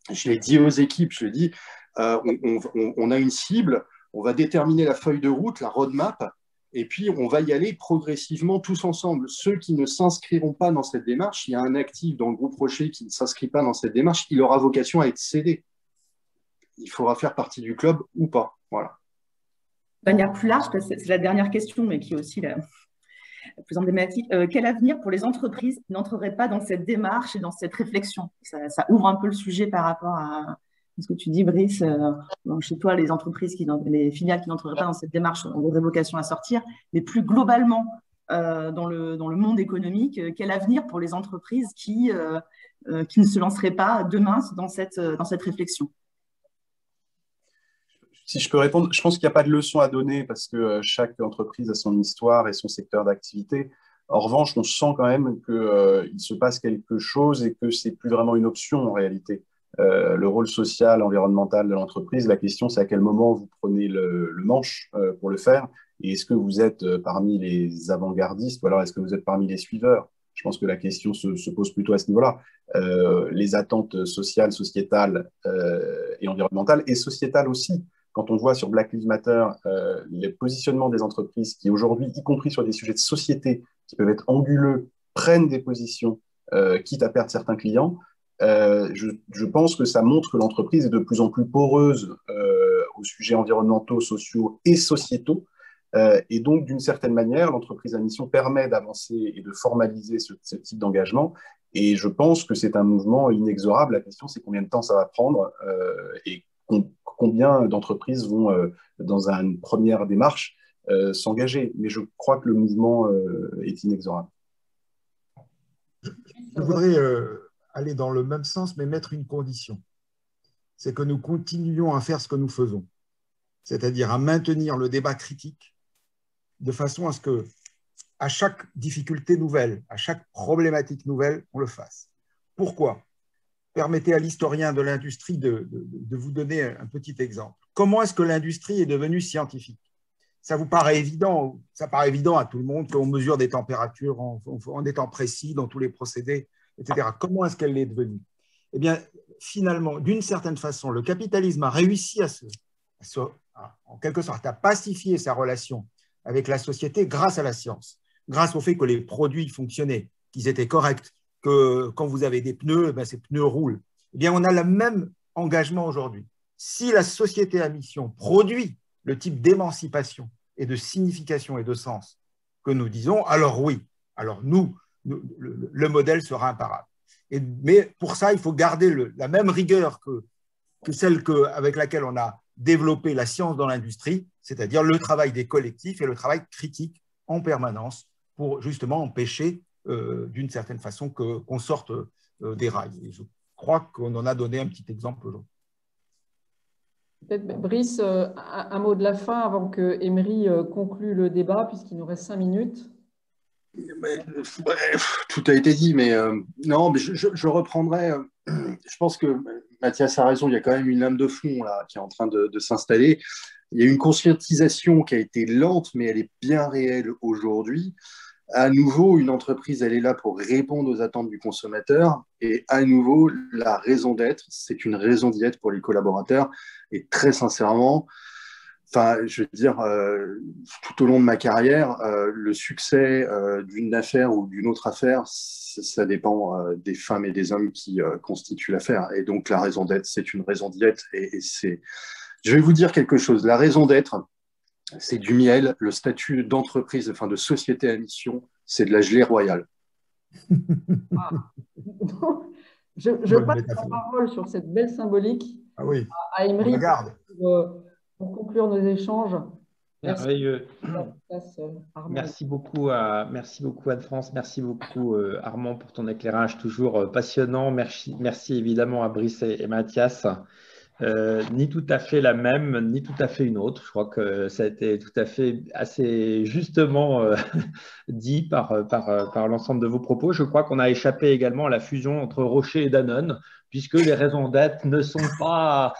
Je l'ai dit aux équipes, je l'ai dit, on a une cible, on va déterminer la feuille de route, la roadmap, et puis on va y aller progressivement tous ensemble. Ceux qui ne s'inscriront pas dans cette démarche, il y a un actif dans le groupe Rocher qui ne s'inscrit pas dans cette démarche, il aura vocation à être cédé. Il faudra faire partie du club ou pas. Voilà. De manière plus large, c'est la dernière question, mais qui est aussi la plus emblématique. Quel avenir pour les entreprises qui n'entreraient pas dans cette démarche et dans cette réflexion? Ça ouvre un peu le sujet par rapport à ce que tu dis, Brice. Chez toi, les entreprises, les filiales qui n'entreraient pas dans cette démarche auraient vocation à sortir. Mais plus globalement, dans le monde économique, quel avenir pour les entreprises qui ne se lanceraient pas demain dans cette réflexion? Si je peux répondre, je pense qu'il n'y a pas de leçon à donner parce que chaque entreprise a son histoire et son secteur d'activité. En revanche, on sent quand même qu'il se passe quelque chose et que ce n'est plus vraiment une option en réalité. Le rôle social, environnemental de l'entreprise, la question c'est à quel moment vous prenez le manche pour le faire et est-ce que vous êtes parmi les avant-gardistes ou alors est-ce que vous êtes parmi les suiveurs? Je pense que la question se pose plutôt à ce niveau-là. Les attentes sociales, sociétales et environnementales et sociétales aussi. Quand on voit sur Black Lives Matter les positionnements des entreprises qui aujourd'hui, y compris sur des sujets de société qui peuvent être anguleux, prennent des positions quitte à perdre certains clients, je pense que ça montre que l'entreprise est de plus en plus poreuse aux sujets environnementaux, sociaux et sociétaux. Et donc, d'une certaine manière, l'entreprise à mission permet d'avancer et de formaliser ce type d'engagement. Et je pense que c'est un mouvement inexorable. La question, c'est combien de temps ça va prendre et combien d'entreprises vont, dans une première démarche, s'engager. Mais je crois que le mouvement est inexorable. Je voudrais aller dans le même sens, mais mettre une condition. C'est que nous continuions à faire ce que nous faisons, c'est-à-dire à maintenir le débat critique de façon à ce que, à chaque difficulté nouvelle, à chaque problématique nouvelle, on le fasse. Pourquoi ? Permettez à l'historien de l'industrie de vous donner un petit exemple. Comment est-ce que l'industrie est devenue scientifique? Ça vous paraît évident, ça paraît évident à tout le monde qu'on mesure des températures en étant précis dans tous les procédés, etc. Comment est-ce qu'elle est devenue? Eh bien, finalement, d'une certaine façon, le capitalisme a réussi en quelque sorte, à pacifier sa relation avec la société grâce à la science, grâce au fait que les produits fonctionnaient, qu'ils étaient corrects, que quand vous avez des pneus, ben ces pneus roulent. Eh bien, on a le même engagement aujourd'hui. Si la société à mission produit le type d'émancipation et de signification et de sens que nous disons, alors oui, alors le modèle sera imparable. Mais pour ça, il faut garder la même rigueur que celle avec laquelle on a développé la science dans l'industrie, c'est-à-dire le travail des collectifs et le travail critique en permanence pour justement empêcher d'une certaine façon qu'on sorte des rails. Et je crois qu'on en a donné un petit exemple aujourd'hui. Peut-être, Brice, un mot de la fin avant que Emery conclue le débat, puisqu'il nous reste 5 minutes. Tout a été dit, mais non, mais je reprendrai. Je pense que Mathias a raison, il y a quand même une lame de fond là, qui est en train de s'installer. Il y a une conscientisation qui a été lente, mais elle est bien réelle aujourd'hui. À nouveau, une entreprise, elle est là pour répondre aux attentes du consommateur. Et à nouveau, la raison d'être, c'est une raison d'y être pour les collaborateurs. Et très sincèrement, enfin, je veux dire, tout au long de ma carrière, le succès d'une affaire ou d'une autre affaire, ça dépend des femmes et des hommes qui constituent l'affaire. Et donc, la raison d'être, c'est une raison d'y être. Et c'est... Je vais vous dire quelque chose. La raison d'être, c'est du miel. Le statut d'entreprise, enfin de société à mission, c'est de la gelée royale. Ah. Je passe la parole sur cette belle symbolique à Emery pour conclure nos échanges. Merveilleux. Merci beaucoup Anne-France, merci beaucoup Armand pour ton éclairage toujours passionnant. Merci évidemment à Brice et Mathias. Ni tout à fait la même, ni tout à fait une autre. Je crois que ça a été tout à fait assez justement dit par l'ensemble de vos propos. Je crois qu'on a échappé également à la fusion entre Rocher et Danone, puisque les raisons d'être ne sont pas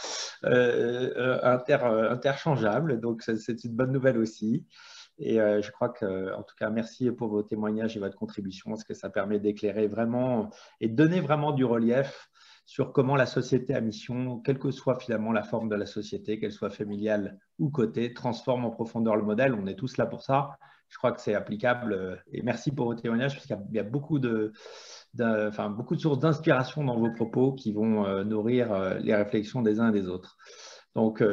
interchangeables. Donc, c'est une bonne nouvelle aussi. Et je crois que, en tout cas, merci pour vos témoignages et votre contribution, parce que ça permet d'éclairer vraiment et de donner vraiment du relief sur comment la société à mission, quelle que soit finalement la forme de la société, qu'elle soit familiale ou cotée, transforme en profondeur le modèle. On est tous là pour ça. Je crois que c'est applicable. Et merci pour vos témoignages, parce qu'il y a beaucoup de sources d'inspiration dans vos propos qui vont nourrir les réflexions des uns et des autres. Donc,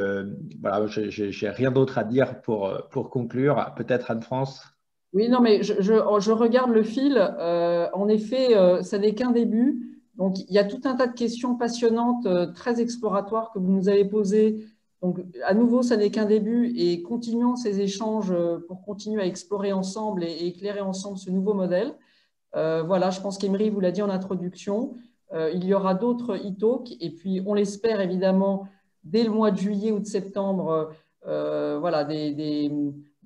voilà, je n'ai rien d'autre à dire pour conclure. Peut-être Anne-France. Oui, non, mais je regarde le fil. En effet, ça n'est qu'un début. Donc, il y a tout un tas de questions passionnantes, très exploratoires que vous nous avez posées. Donc, à nouveau, ça n'est qu'un début et continuons ces échanges pour continuer à explorer ensemble et éclairer ensemble ce nouveau modèle. Voilà, je pense qu'Emery vous l'a dit en introduction. Il y aura d'autres e-talks et puis, on l'espère évidemment, dès le mois de juillet ou de septembre, voilà, des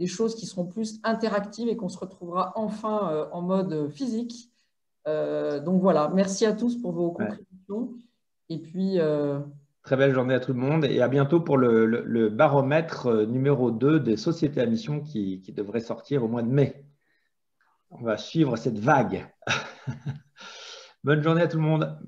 choses qui seront plus interactives et qu'on se retrouvera enfin en mode physique. Donc voilà, merci à tous pour vos contributions. Et puis, très belle journée à tout le monde et à bientôt pour le baromètre numéro 2 des sociétés à mission qui devrait sortir au mois de mai. On va suivre cette vague. Bonne journée à tout le monde.